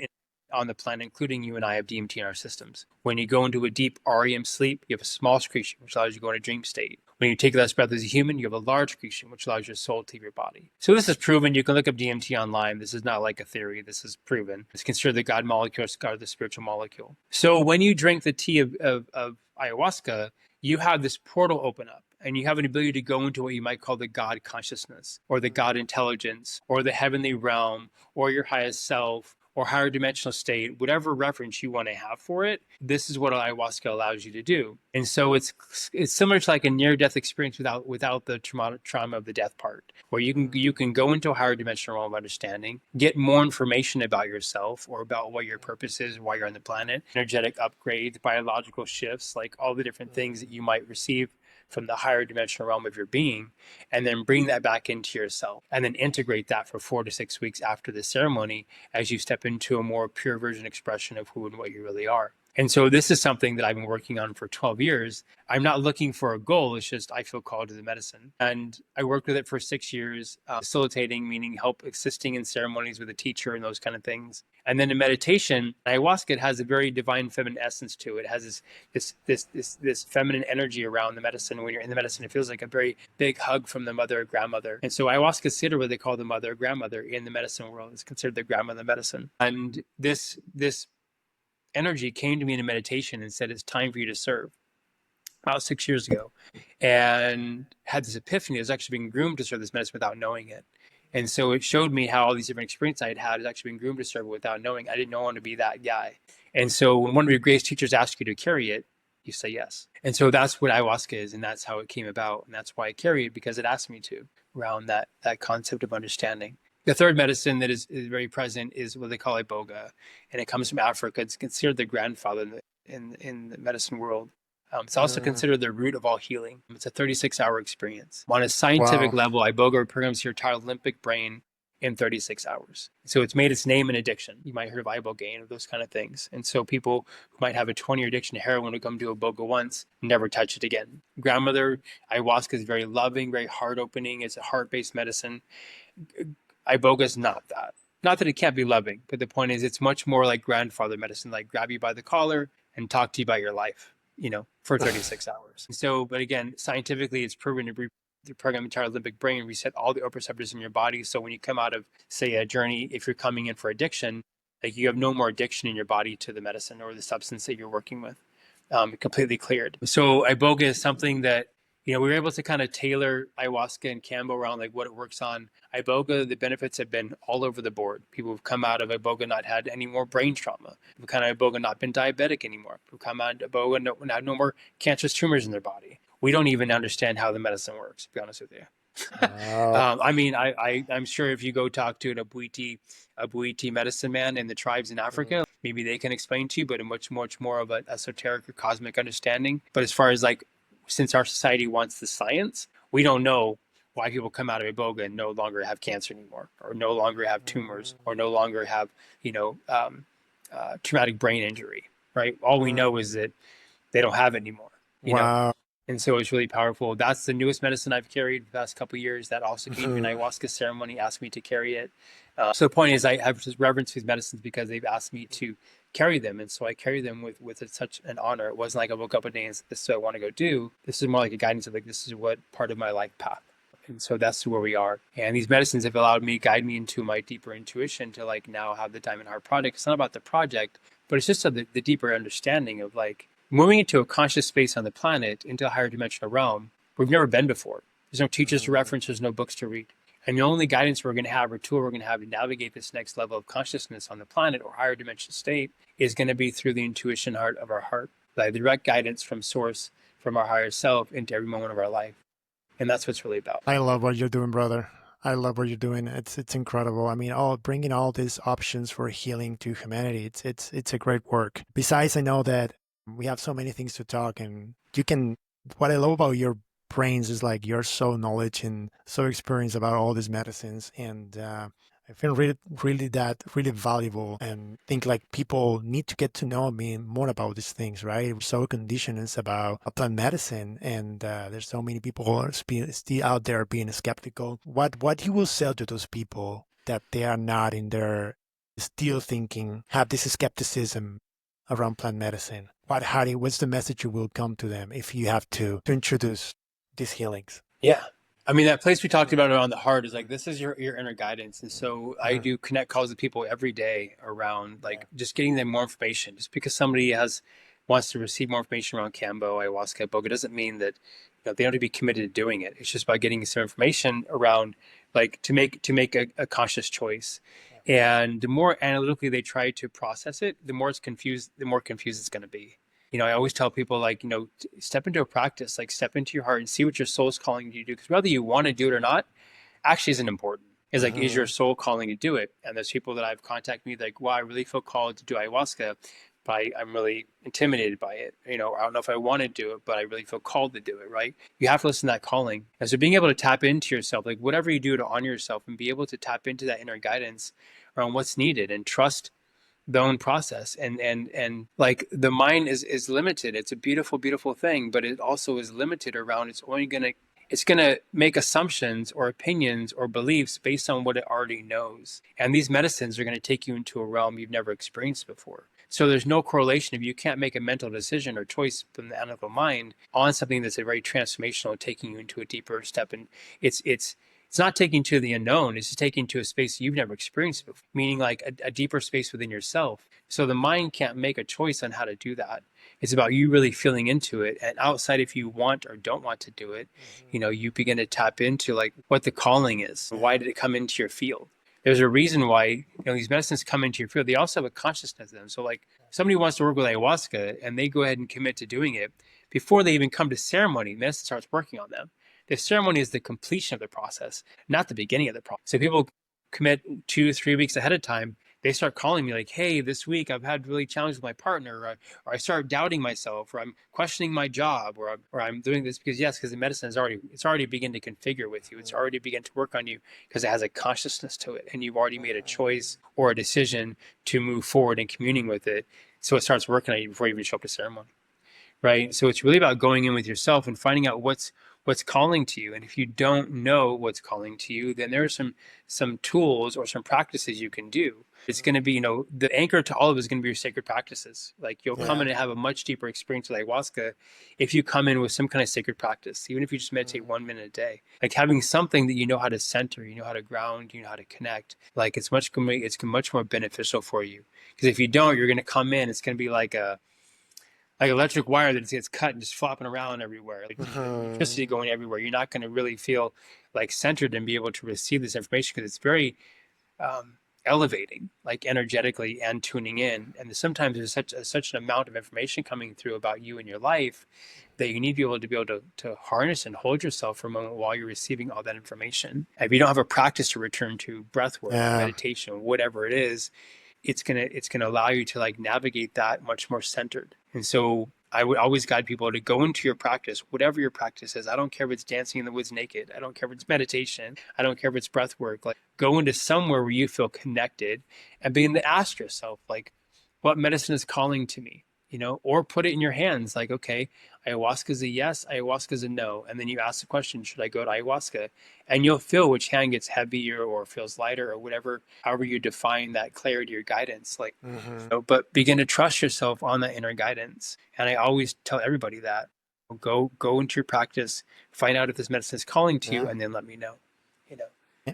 on the planet, including you and I, have DMT in our systems. When you go into a deep REM sleep, you have a small secretion, which allows you to go into a dream state. When you take the last breath as a human, you have a large secretion, which allows your soul to leave your body. So this is proven. You can look up DMT online. This is not like a theory. This is proven. It's considered the God molecule or the spiritual molecule. So when you drink the tea of ayahuasca, you have this portal open up and you have an ability to go into what you might call the God consciousness or the God intelligence or the heavenly realm or your highest self or higher dimensional state, whatever reference you want to have for it, this is what ayahuasca allows you to do. And so it's similar to like a near death experience without the trauma of the death part, where you can go into a higher dimensional realm of understanding, get more information about yourself or about what your purpose is, why you're on the planet, energetic upgrades, biological shifts, like all the different things that you might receive from the higher dimensional realm of your being, and then bring that back into yourself and then integrate that for 4 to 6 weeks after the ceremony as you step into a more pure version expression of who and what you really are. And so this is something that I've been working on for 12 years. I'm not looking for a goal. It's just I feel called to the medicine. And I worked with it for 6 years, facilitating, meaning help assisting in ceremonies with a teacher and those kind of things. And then in meditation, ayahuasca has a very divine feminine essence to it. It has this feminine energy around the medicine. When you're in the medicine, it feels like a very big hug from the mother or grandmother. And so ayahuasca is considered what they call the mother or grandmother in the medicine world. It's considered the grandmother medicine. And this energy came to me in a meditation and said, it's time for you to serve, about 6 years ago, and had this epiphany. I was actually being groomed to serve this medicine without knowing it. And so it showed me how all these different experiences I had is actually being groomed to serve it without knowing. I didn't know I wanted to be that guy. And so when one of your greatest teachers asks you to carry it, you say yes. And so that's what ayahuasca is, and that's how it came about. And that's why I carry it, because it asked me to, around that concept of understanding. The third medicine that is very present is what they call Iboga, and it comes from Africa. It's considered the grandfather in the medicine world. It's also considered the root of all healing. It's a 36-hour experience. On a scientific Wow. level, Iboga reprograms your entire limbic brain in 36 hours. So it's made its name in addiction. You might hear of Ibogaine or those kind of things. And so people who might have a 20-year addiction to heroin will come to Iboga once, never touch it again. Grandmother ayahuasca is very loving, very heart-opening. It's a heart-based medicine. Iboga is not that. Not that it can't be loving, but the point is it's much more like grandfather medicine, like grab you by the collar and talk to you about your life, for 36 hours. So, but again, scientifically, it's proven to reprogram the entire limbic brain, reset all the receptors in your body. So when you come out of, say, a journey, if you're coming in for addiction, like you have no more addiction in your body to the medicine or the substance that you're working with, completely cleared. So Iboga is something that we were able to kind of tailor ayahuasca and Kambo around like what it works on. Iboga, the benefits have been all over the board. People have come out of Iboga not had any more brain trauma. People come out of Iboga not been diabetic anymore. People come out of Iboga no more cancerous tumors in their body. We don't even understand how the medicine works, to be honest with you. Wow. I'm sure if you go talk to an Abuiti medicine man in the tribes in Africa, maybe they can explain to you, but a much more of an esoteric or cosmic understanding. But as far as like, since our society wants the science, we don't know why people come out of Iboga and no longer have cancer anymore, or no longer have tumors, or no longer have, traumatic brain injury, right? All we know is that they don't have it anymore. Wow. And so it's really powerful. That's the newest medicine I've carried the past couple of years. That also came to an ayahuasca ceremony, asked me to carry it. So the point is, I have just reverence these medicines because they've asked me to carry them. And so I carry them with such an honor. It wasn't like I woke up one day and said, this is what I want to go do. This is more like a guidance of like, this is what part of my life path. And so that's where we are. And these medicines have allowed me, guide me into my deeper intuition to like now have the Diamond Heart Project. It's not about the project, but it's just the deeper understanding of like, moving into a conscious space on the planet, into a higher dimensional realm, we've never been before. There's no teachers to reference, there's no books to read. And the only guidance we're going to have or tool we're going to have to navigate this next level of consciousness on the planet or higher dimension state is going to be through the intuition heart of our heart, like the direct guidance from source, from our higher self into every moment of our life. And that's what it's really about. I love what you're doing, brother. I love what you're doing. It's incredible. I mean, bringing all these options for healing to humanity. It's a great work. Besides, I know that we have so many things to talk, and you can. What I love about your brains is like you're so knowledge and so experienced about all these medicines, and I feel really valuable, and think like people need to get to know me more about these things, right? We're so conditioned about plant medicine, and there's so many people who are still out there being skeptical. What you will say to those people that they are not in their still thinking, have this skepticism around plant medicine? What's the message you will come to them if you have to introduce these healings? Yeah. I mean, that place we talked about around the heart is like, this is your inner guidance. And so I do connect calls with people every day around like just getting them more information. Just because somebody wants to receive more information around Kambo, ayahuasca, Iboga doesn't mean that they don't have to be committed to doing it. It's just about getting some information around like to make a conscious choice. And the more analytically they try to process it, the more confused it's going to be. I always tell people, like, step into a practice, like step into your heart and see what your soul's calling you to do. Because whether you want to do it or not actually isn't important. It's like, is your Mm-hmm. soul calling to do it? And there's people that I've contacted me like, wow, I really feel called to do ayahuasca, but I'm really intimidated by it. I don't know if I want to do it, but I really feel called to do it, right? You have to listen to that calling. And so being able to tap into yourself, like whatever you do to honor yourself and be able to tap into that inner guidance around what's needed and trust the own process. And like the mind is limited. It's a beautiful thing, but it also is limited around it's going to make assumptions or opinions or beliefs based on what it already knows. And these medicines are going to take you into a realm you've never experienced before. So there's no correlation. If you can't make a mental decision or choice from the analytical mind on something that's a very transformational, taking you into a deeper step, and it's not taking to the unknown. It's just taking to a space you've never experienced before, meaning like a deeper space within yourself. So the mind can't make a choice on how to do that. It's about you really feeling into it. And outside, if you want or don't want to do it, you begin to tap into like what the calling is. Why Yeah. did it come into your field? There's a reason why these medicines come into your field. They also have a consciousness in them. So like somebody wants to work with ayahuasca and they go ahead and commit to doing it before they even come to ceremony. Medicine starts working on them. The ceremony is the completion of the process, not the beginning of the process. So people commit 2 3 weeks ahead of time. They start calling me like, hey, this week I've had really challenges with my partner, or I start doubting myself, or I'm questioning my job, or I'm doing this because the medicine is already begin to configure with you. It's already begin to work on you because it has a consciousness to it, and you've already made a choice or a decision to move forward in communing with it. So it starts working on you before you even show up to ceremony, right? So it's really about going in with yourself and finding out what's calling to you. And if you don't know what's calling to you, then there are some tools or some practices you can do. It's going to be, the anchor to all of it is going to be your sacred practices. Like you'll come Yeah. in and have a much deeper experience with ayahuasca if you come in with some kind of sacred practice, even if you just meditate 1 minute a day. Like having something that you know how to center, you know how to ground, you know how to connect. Like it's much more beneficial for you. Because if you don't, you're going to come in, it's going to be like electric wire that gets cut and just flopping around everywhere, like electricity Mm-hmm. going everywhere. You're not going to really feel like centered and be able to receive this information because it's very elevating, like energetically and tuning in. And sometimes there's such an amount of information coming through about you and your life that you need to be able to harness and hold yourself for a moment while you're receiving all that information. If you don't have a practice to return to, breath work, Yeah. meditation, whatever it is, it's gonna allow you to like navigate that much more centered. And so I would always guide people to go into your practice, whatever your practice is. I don't care if it's dancing in the woods naked. I don't care if it's meditation. I don't care if it's breath work. Like go into somewhere where you feel connected and begin to ask yourself, like, what medicine is calling to me? Or put it in your hands, like, okay, ayahuasca is a yes, ayahuasca is a no. And then you ask the question, should I go to ayahuasca? And you'll feel which hand gets heavier or feels lighter or whatever, however you define that clarity or guidance. Like, Mm-hmm. but begin to trust yourself on that inner guidance. And I always tell everybody that go into your practice, find out if this medicine is calling to you, Yeah. and then let me know. You know.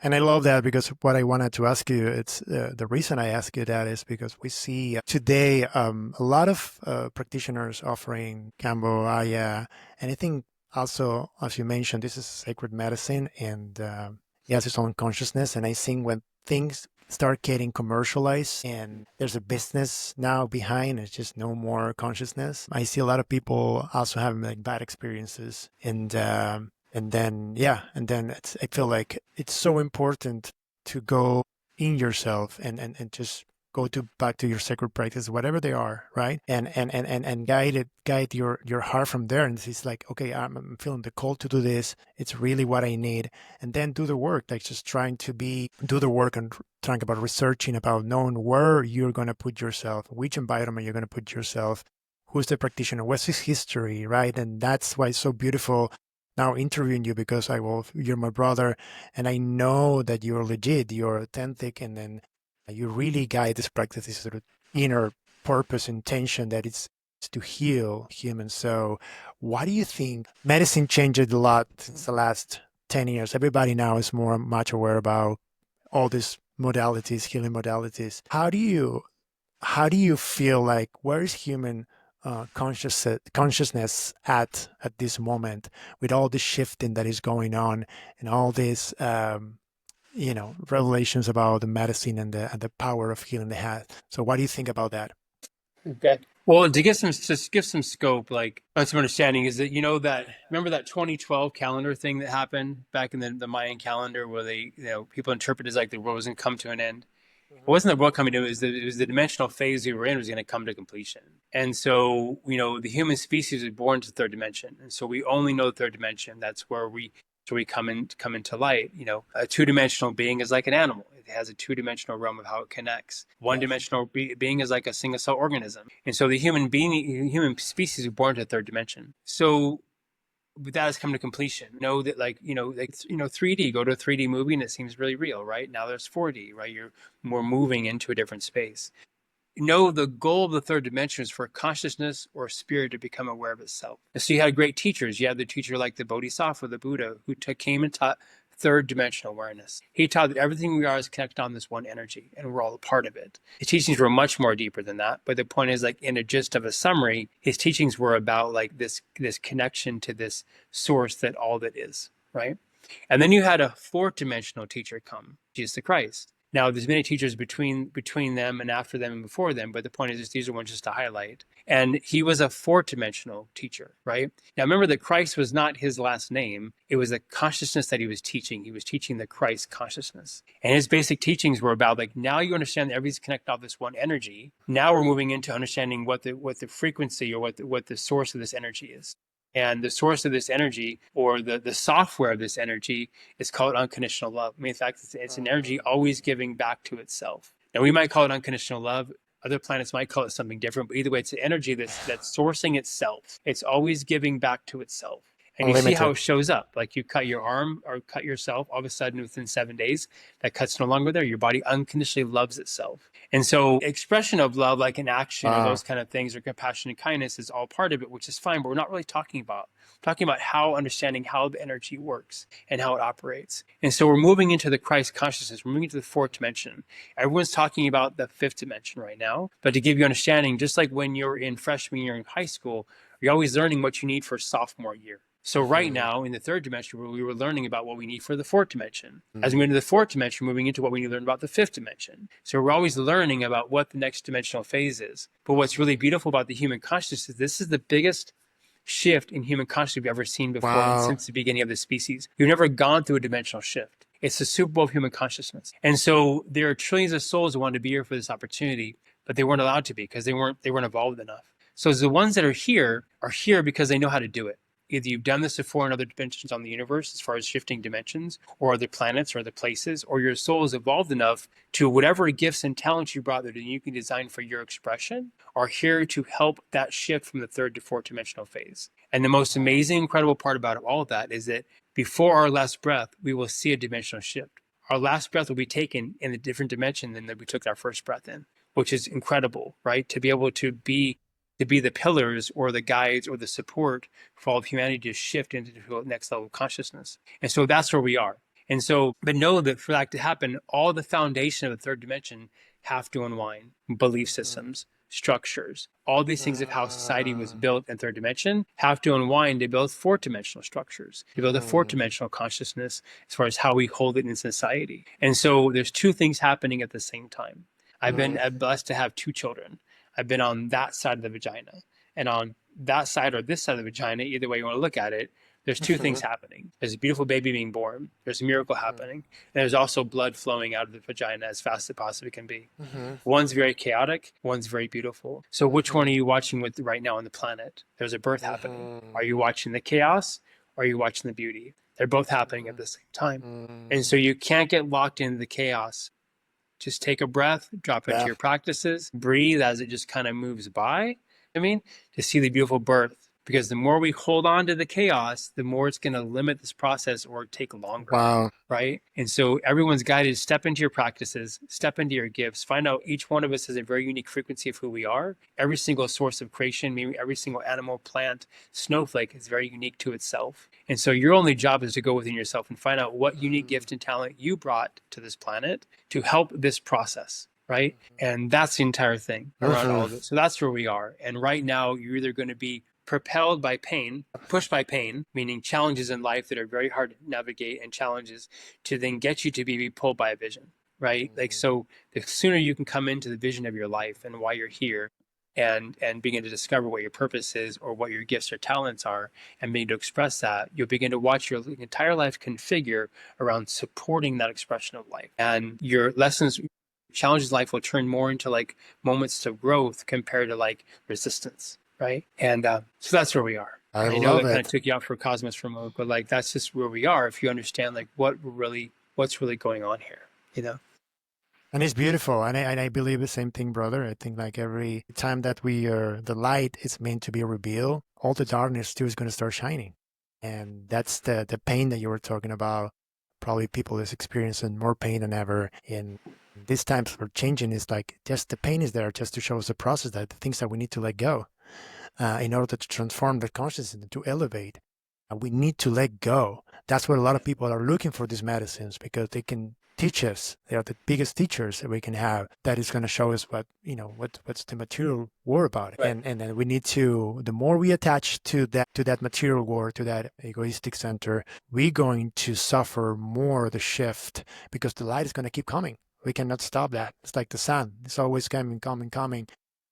And I love that because what I wanted to ask you, it's the reason I ask you that is because we see today a lot of practitioners offering Kambo, Aya, and I think also, as you mentioned, this is sacred medicine and it has its own consciousness. And I think when things start getting commercialized and there's a business now behind, it's just no more consciousness. I see a lot of people also having like bad experiences and then I feel like it's so important to go in yourself and just go to back to your sacred practice, whatever they are, right? And guide your heart from there. And it's like, okay, I'm feeling the call to do this. It's really what I need. And then do the work, like just do the work and trying about researching about knowing where you're gonna put yourself, which environment you're gonna put yourself, who's the practitioner, what's his history, right? And that's why it's so beautiful now interviewing you because you're my brother and I know that you're legit, you're authentic, and then you really guide this practice, this sort of inner purpose, intention that it's to heal humans. So what do you think? Medicine changed a lot since the last 10 years. Everybody now is more much aware about all these modalities, healing modalities. How do you feel like where is human consciousness at this moment with all the shifting that is going on and all this revelations about the medicine and the power of healing the head. So what do you think about that? Okay. Well, to give some scope, like some understanding is that that remember that 2012 calendar thing that happened back in the Mayan calendar where they people interpreted as like the world was going to come to an end. It wasn't the world coming to it was the dimensional phase we were in was going to come to completion. And so the human species was born to the third dimension, and so we only know the third dimension. That's where we come into light. A two-dimensional being is like an animal. It has a two-dimensional realm of how it connects. Yes. One-dimensional being is like a single-cell organism. And so the human species is born to the third dimension. So but that has come to completion. Know that, 3D. Go to a 3D movie and it seems really real, right? Now there's 4D, right? We're moving into a different space. The goal of the third dimension is for consciousness or spirit to become aware of itself. And so you had great teachers. You had the teacher like the Bodhisattva, the Buddha, who came and taught third dimensional awareness. He taught that everything we are is connected on this one energy, and we're all a part of it. His teachings were much more deeper than that, but the point is, like in a gist of a summary, his teachings were about like this connection to this source that all that is, right? And then you had a fourth dimensional teacher come, Jesus the Christ. Now, there's many teachers between them and after them and before them, but the point is just these are ones just to highlight. And he was a fourth dimensional teacher, right? Now, remember that Christ was not his last name. It was the consciousness that he was teaching. He was teaching the Christ consciousness. And his basic teachings were about like, now you understand that everything's connected off this one energy. Now we're moving into understanding what the frequency or what the source of this energy is. And the source of this energy or the software of this energy is called unconditional love. I mean, in fact, it's an energy always giving back to itself. Now, we might call it unconditional love. Other planets might call it something different, but either way, it's an energy that's sourcing itself. It's always giving back to itself. And you see how Unlimited. it shows up. Like you cut your arm or cut yourself, all of a sudden within 7 days, that cut's no longer there. Your body unconditionally loves itself. And so expression of love, like an action or Wow. those kind of things, or compassion and kindness is all part of it, which is fine, but we're not really talking about. We're talking about understanding how the energy works and how it operates. And so we're moving into the Christ consciousness. We're moving into the fourth dimension. Everyone's talking about the fifth dimension right now. But to give you understanding, just like when you're in freshman year in high school, you're always learning what you need for sophomore year. So right now in the third dimension, we were learning about what we need for the fourth dimension. As we move into the fourth dimension, moving into what we need to learn about the fifth dimension. So we're always learning about what the next dimensional phase is. But what's really beautiful about the human consciousness is this is the biggest shift in human consciousness we've ever seen before and Wow. since the beginning of the species. We've never gone through a dimensional shift. It's the Super Bowl of human consciousness. And so there are trillions of souls that wanted to be here for this opportunity, but they weren't allowed to be because they weren't evolved enough. So the ones that are here because they know how to do it. Either you've done this before in other dimensions on the universe, as far as shifting dimensions, or other planets, or other places, or your soul is evolved enough to whatever gifts and talents you brought that you can design for your expression are here to help that shift from the third to fourth dimensional phase. And the most amazing, incredible part about all of that is that before our last breath, we will see a dimensional shift. Our last breath will be taken in a different dimension than that we took our first breath in, which is incredible, right? To be able to be the pillars or the guides or the support for all of humanity to shift into the next level of consciousness. And so that's where we are. And so, but know that for that to happen, all the foundation of the third dimension have to unwind. Belief systems, structures, all these things of how society was built in third dimension have to unwind to build fourth dimensional structures, to build a fourth dimensional consciousness as far as how we hold it in society. And so there's two things happening at the same time. I've been blessed to have two children. I've been on that side of the vagina, and on that side or this side of the vagina, either way you want to look at it, there's two things happening. There's a beautiful baby being born. There's a miracle happening. And there's also blood flowing out of the vagina as fast as it possibly can be. One's very chaotic. One's very beautiful. So which one are you watching with right now on the planet? There's a birth happening. Are you watching the chaos or are you watching the beauty? They're both happening at the same time. And so you can't get locked into the chaos. Just take a breath, drop into your practices, breathe as it just kind of moves by. To see the beautiful birth. Because the more we hold on to the chaos, the more it's going to limit this process or take longer. Wow. Right? And so everyone's guided to step into your practices, step into your gifts, find out each one of us has a very unique frequency of who we are. Every single source of creation, maybe every single animal, plant, snowflake is very unique to itself. And so your only job is to go within yourself and find out what unique gift and talent you brought to this planet to help this process. Right? And that's the entire thing around all of it. So that's where we are. And right now, you're either going to be propelled by pain, pushed by pain, meaning challenges in life that are very hard to navigate and challenges to then get you to be pulled by a vision, right? Like, so the sooner you can come into the vision of your life and why you're here and begin to discover what your purpose is or what your gifts or talents are and begin to express that, you'll begin to watch your entire life configure around supporting that expression of life. And your lessons, challenges in life will turn more into like moments of growth compared to like resistance, right? And so that's where we are. I And I know love that kind of it. took you out for Cosmos for a moment, but like that's just where we are. If you understand like what's really going on here, you know? And it's beautiful. And I believe the same thing, brother. I think like every time that we are, the light is meant to be revealed, all the darkness too is going to start shining. And that's the pain that you were talking about. Probably people is experiencing more pain than ever. In these times for changing is like just the pain is there just to show us the process, that the things that we need to let go in order to transform the consciousness and to elevate. We need to let go. That's what a lot of people are looking for these medicines, because they can teach us. They are the biggest teachers that we can have. That is going to show us what, what's the material war about. Right. And then we need to, the more we attach to that material war, to that egoistic center, we're going to suffer more the shift, because the light is going to keep coming. We cannot stop that. It's like the sun. It's always coming.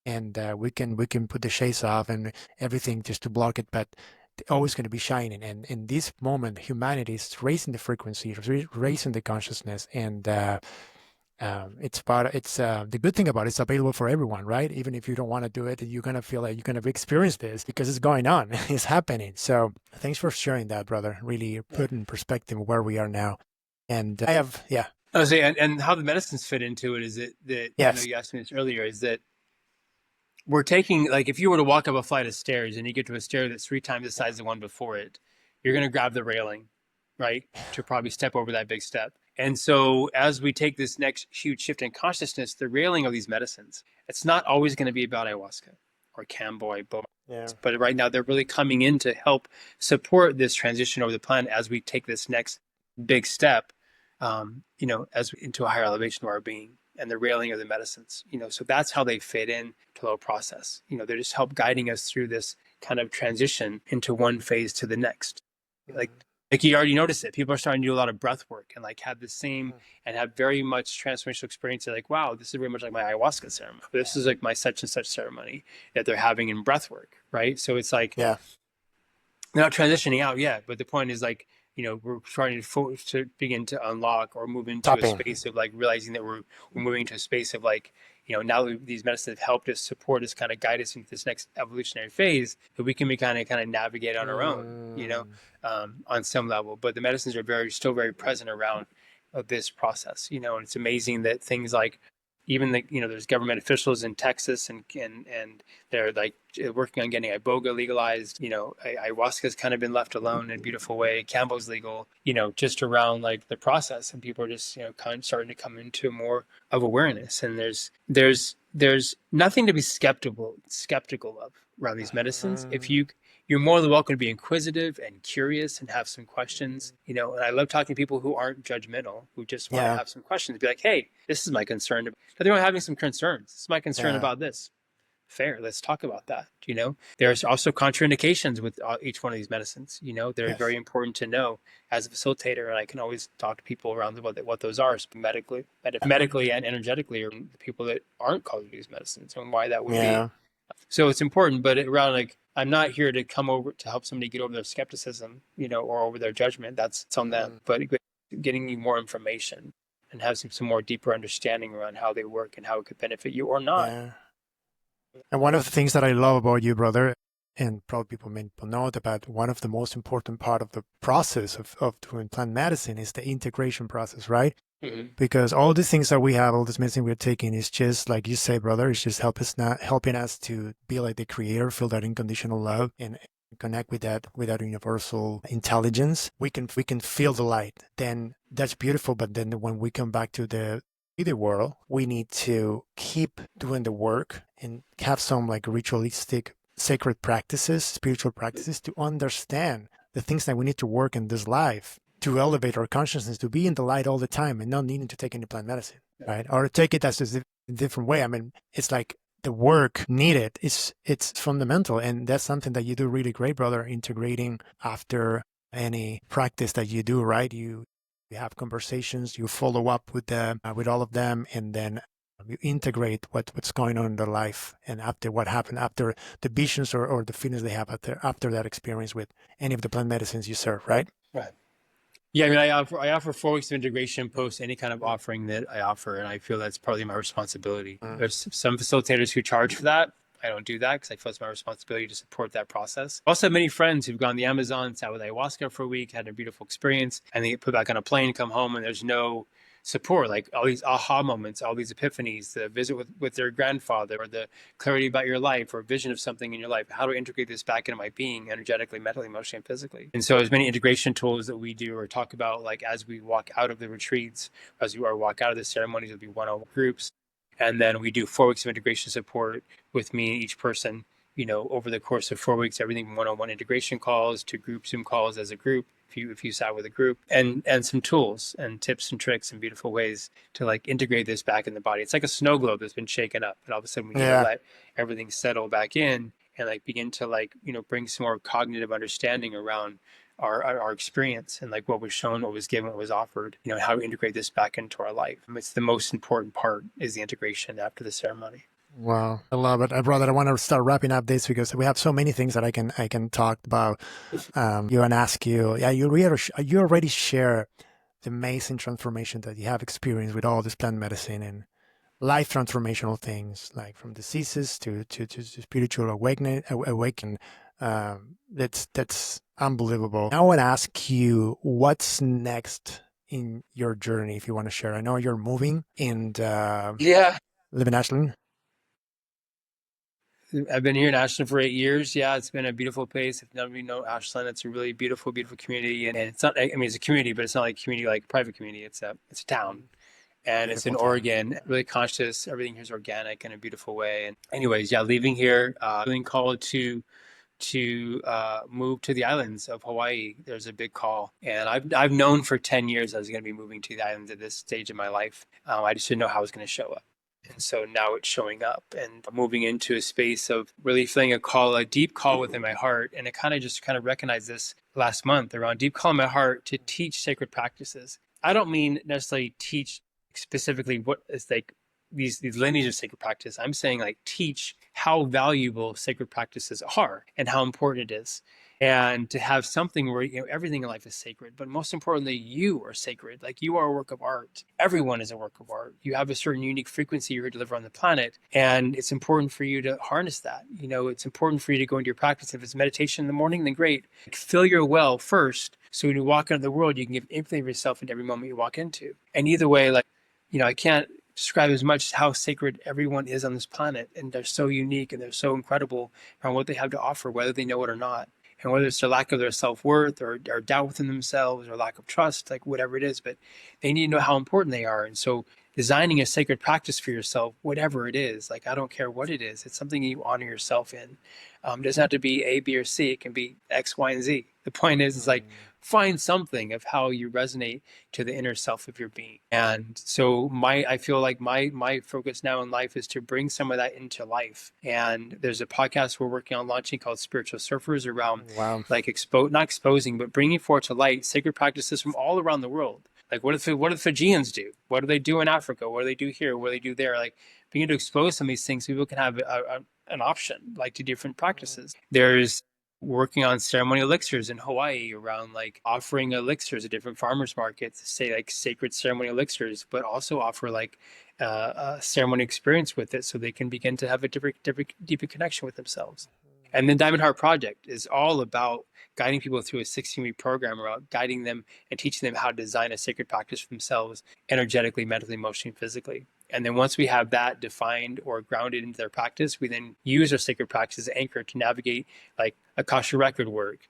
And we can put the shades off and everything just to block it, but always going to be shining. And in this moment, humanity is raising the frequency, raising the consciousness, and the good thing about it's available for everyone, right? Even if you don't want to do it, you're gonna feel like you're gonna experience this because it's going on, it's happening. So thanks for sharing that, brother. Really put in perspective where we are now. And I have, yeah, I was saying, and how the medicines fit into it is that I know yes, you asked me this earlier, is that we're taking, like, if you were to walk up a flight of stairs and you get to a stair that's 3 times the size of the one before it, you're going to grab the railing, right? To probably step over that big step. And so as we take this next huge shift in consciousness, the railing of these medicines, it's not always going to be about ayahuasca or Kambo, Iboga. yeah, But right now they're really coming in to help support this transition over the planet as we take this next big step, into a higher elevation of our being, and the railing of the medicines, so that's how they fit in to the whole process. They just help guiding us through this kind of transition into one phase to the next. Like, like you already noticed it. People are starting to do a lot of breath work and like have the same and have very much transformational experience. They're like, wow, this is very much like my ayahuasca ceremony. This is like my such and such ceremony that they're having in breath work, right? So it's like, yeah, they're not transitioning out yet, but the point is like, we're trying to begin to unlock or move into a tapping. space of like realizing that we're moving into a space of like, now that these medicines have helped us, support us, kind of guide us into this next evolutionary phase, that we can be kind of navigate on our own, on some level. But the medicines are still very present around this process, and it's amazing that things like, even there's government officials in Texas and they're like working on getting Iboga legalized. Ayahuasca's kind of been left alone in a beautiful way. Kambo's legal, just around like the process, and people are just, kind of starting to come into more of awareness. And there's nothing to be skeptical of around these medicines. If you're more than welcome to be inquisitive and curious and have some questions, and I love talking to people who aren't judgmental, who just want to Yeah, have some questions, be like, hey, this is my concern. They're having some concerns. This is my concern yeah, about this. Fair. Let's talk about that. There's also contraindications with each one of these medicines. They're yes, very important to know as a facilitator. And I can always talk to people around what those are, medically and energetically, or the people that aren't called to use medicines and why that would be. yeah, So it's important, but around like, I'm not here to come over to help somebody get over their skepticism, or over their judgment. That's on them. But getting you more information and have some more deeper understanding around how they work and how it could benefit you or not. yeah. And one of the things that I love about you, brother, and probably people may not know about, one of the most important part of the process of doing plant medicine is the integration process, right? Mm-hmm. Because all these things that we have, all this medicine we're taking is just, like you say, brother, it's just helping us to be like the creator, feel that unconditional love, and connect with that universal intelligence. We can feel the light. Then that's beautiful. But then when we come back to the world, we need to keep doing the work and have some like ritualistic sacred practices, spiritual practices, to understand the things that we need to work in this life to elevate our consciousness, to be in the light all the time and not needing to take any plant medicine, right? Or take it as a different way. I mean, it's like the work needed is it's fundamental, and that's something that you do really great, brother, integrating after any practice that you do, right? You have conversations, you follow up with them, with all of them, and then you integrate what's going on in their life and after what happened, after the visions or the feelings they have after that experience with any of the plant medicines you serve, right? Right. Yeah, I mean, I offer 4 weeks of integration post any kind of offering that I offer, and I feel that's partly my responsibility. Mm. There's some facilitators who charge for that. I don't do that because I feel it's my responsibility to support that process. I also have many friends who've gone to the Amazon, sat with ayahuasca for a week, had a beautiful experience, and they get put back on a plane, come home, and there's no support, like all these aha moments, all these epiphanies, the visit with their grandfather, or the clarity about your life, or vision of something in your life. How do I integrate this back into my being energetically, mentally, emotionally, and physically? And so there's many integration tools that we do or talk about, like as we walk out of the retreats, as we walk out of the ceremonies, it'll be one-on-one groups. And then we do 4 weeks of integration support with me and each person, over the course of 4 weeks, everything from one-on-one integration calls to group Zoom calls as a group, if you sat with a group, and some tools and tips and tricks and beautiful ways to like integrate this back in the body. It's like a snow globe that's been shaken up, and all of a sudden we need to Yeah. let everything settle back in and like begin to like bring some more cognitive understanding around our experience and like what was shown, what was given, what was offered, how we integrate this back into our life. It's the most important part is the integration after the ceremony. Wow, I love it, brother. I want to start wrapping up this because we have so many things that I can talk about. You and ask you. Yeah, you already share the amazing transformation that you have experienced with all this plant medicine and life transformational things, like from diseases to spiritual awakening. That's unbelievable. I want to ask you, what's next in your journey, if you want to share. I know you're moving and Yeah. live in Ashland. I've been here in Ashland for 8 years. Yeah, it's been a beautiful place. If none of you know Ashland, it's a really beautiful, beautiful community. And it's not, I mean, it's a community, but it's not like a community, like a private community. It's a town. And it's Beautiful in town. Oregon, really conscious. Everything here is organic in a beautiful way. And anyways, yeah, leaving here, feeling called to move to the islands of Hawaii. There's a big call, and I've known for 10 years I was going to be moving to the islands at this stage of my life. I just didn't know how it was going to show up. And so now it's showing up and moving into a space of really feeling a call, a deep call within my heart. And I kind of recognized this last month around deep call in my heart to teach sacred practices. I don't mean necessarily teach specifically what is like these lineages of sacred practice. I'm saying like teach how valuable sacred practices are and how important it is. And to have something where everything in life is sacred, but most importantly, you are sacred. Like you are a work of art. Everyone is a work of art. You have a certain unique frequency you're here to deliver on the planet, and it's important for you to harness that. It's important for you to go into your practice. If it's meditation in the morning, then great. Fill your well first, so when you walk into the world, you can give infinitely of yourself into every moment you walk into. And either way, like I can't describe as much how sacred everyone is on this planet, and they're so unique and they're so incredible around what they have to offer, whether they know it or not. And whether it's their lack of their self-worth or doubt within themselves or lack of trust, like whatever it is, but they need to know how important they are. And so designing a sacred practice for yourself, whatever it is, like I don't care what it is, it's something you honor yourself in. It doesn't have to be A, B, or C. It can be X, Y, and Z. The point is like find something of how you resonate to the inner self of your being. And so I feel like my focus now in life is to bring some of that into life. And there's a podcast we're working on launching called Spiritual Surfers around Wow. like not exposing, but bringing forth to light sacred practices from all around the world. Like what do the Fijians do? What do they do in Africa? What do they do here? What do they do there? Like being able to expose some of these things, people can have an option, like to different practices. There's working on ceremonial elixirs in Hawaii around like offering elixirs at different farmers markets, say like sacred ceremonial elixirs, but also offer like a ceremony experience with it so they can begin to have a deeper connection with themselves. And then Diamond Heart Project is all about guiding people through a 16-week program about guiding them and teaching them how to design a sacred practice for themselves energetically, mentally, emotionally, and physically. And then once we have that defined or grounded into their practice, we then use our sacred practice as an anchor to navigate like Akasha record work,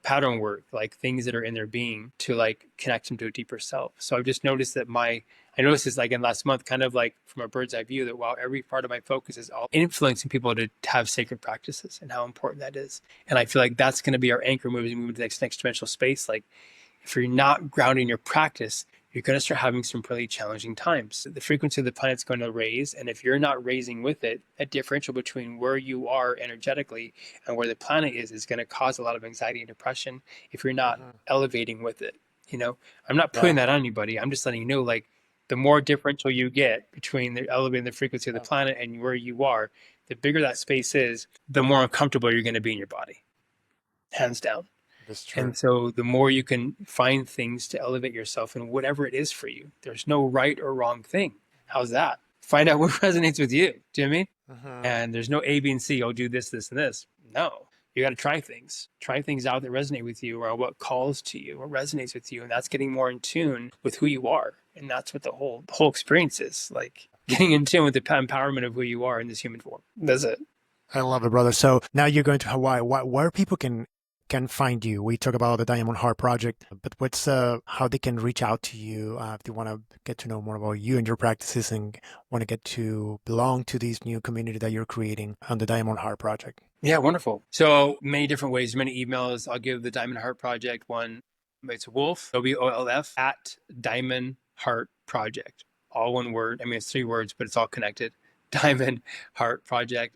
pattern work, like things that are in their being to like connect them to a deeper self. So I've just noticed that I noticed this like in last month, kind of like from a bird's eye view, that while every part of my focus is all influencing people to have sacred practices and how important that is. And I feel like that's going to be our anchor moving to the next dimensional space. Like if you're not grounding your practice, you're going to start having some really challenging times. The frequency of the planet's going to raise. And if you're not raising with it, that differential between where you are energetically and where the planet is going to cause a lot of anxiety and depression if you're not Mhm. elevating with it. I'm not putting Yeah. that on anybody. I'm just letting you know, like, the more differential you get between the elevating the frequency of the Yeah. planet and where you are, the bigger that space is, the more uncomfortable you're going to be in your body, hands down. That's true. And so the more you can find things to elevate yourself in whatever it is for you, there's no right or wrong thing. How's that? Find out what resonates with you. Do you know what I mean? Mhm. And there's no A, B, and C. I'll do this, this, and this. No, you got to try things. Try things out that resonate with you, or what calls to you, what resonates with you, and that's getting more in tune with who you are. And that's what the whole experience is like. Getting in tune with the empowerment of who you are in this human form. That's it. I love it, brother. So now you're going to Hawaii. Where people can find you? We talk about the Diamond Heart Project, but what's how they can reach out to you if they want to get to know more about you and your practices and want to get to belong to this new community that you're creating on the Diamond Heart Project. Yeah, wonderful. So many different ways, many emails. I'll give the Diamond Heart Project one. It's Wolf, WOLF, at Diamond Heart Project. All one word. I mean, it's 3 words, but it's all connected. Diamond Heart Project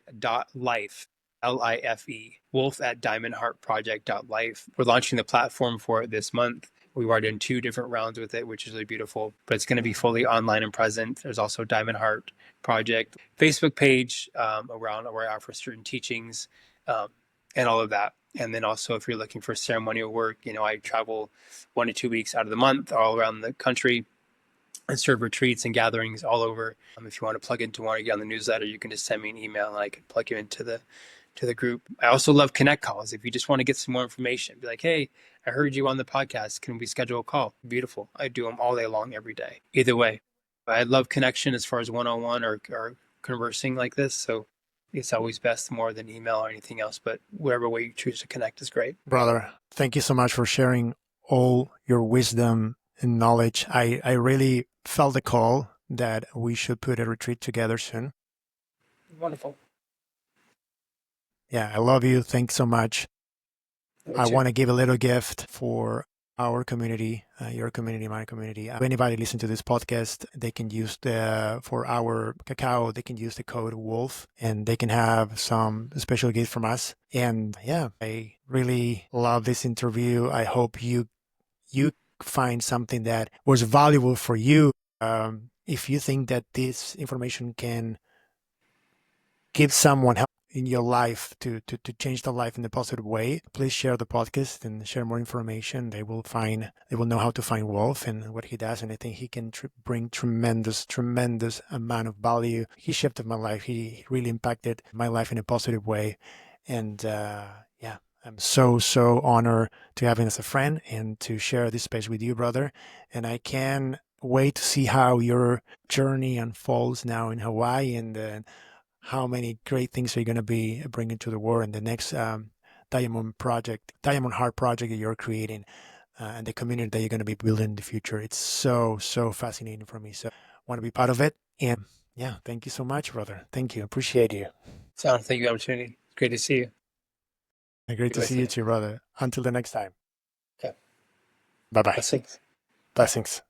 .life, LIFE. Wolf at Diamond Heart Project .life. We're launching the platform for it this month. We've already done 2 different rounds with it, which is really beautiful, but it's going to be Mhm. fully online and present. There's also Diamond Heart Project Facebook page around where I offer certain teachings um, and all of that. And then also, if you're looking for ceremonial work, I travel 1 to 2 weeks out of the month all around the country and serve retreats and gatherings all over. If you want to plug into one or get on the newsletter, you can just send me an email and I can plug you into the group. I also love connect calls. If you just want to get some more information, be like, hey, I heard you on the podcast. Can we schedule a call? Beautiful. I do them all day long, every day. Either way, I love connection as far as one-on-one or conversing like this. So it's always best more than email or anything else. But whatever way you choose to connect is great. Brother, thank you so much for sharing all your wisdom and knowledge. I really felt the call that we should put a retreat together soon. Wonderful. Yeah, I love you. Thanks so much. Me I too. want to give a little gift for our community, your community, my community. If anybody listen to this podcast, they can use for our cacao, they can use the code WOLF and they can have some special gift from us. And yeah, I really love this interview. I hope you find something that was valuable for you. If you think that this information can give someone help in your life to change their life in a positive way, please share the podcast and share more information. They will know how to find Wolf and what he does. And I think he can bring tremendous amount of value. He shifted my life. He really impacted my life in a positive way. And yeah, I'm so honored to have him as a friend and to share this space with you, brother. And I can wait to see how your journey unfolds now in Hawaii and how many great things are you going to be bringing to the world in the next Diamond Heart project that you're creating, and the community that you're going to be building in the future. It's so fascinating for me. So I want to be part of it. And yeah, thank you so much, brother. Thank you. Appreciate you. So thank you for the opportunity. Great to see you. Great Be to with see you you. too, brother. Until the next time. Okay. Bye bye. Blessings. Bye. Blessings.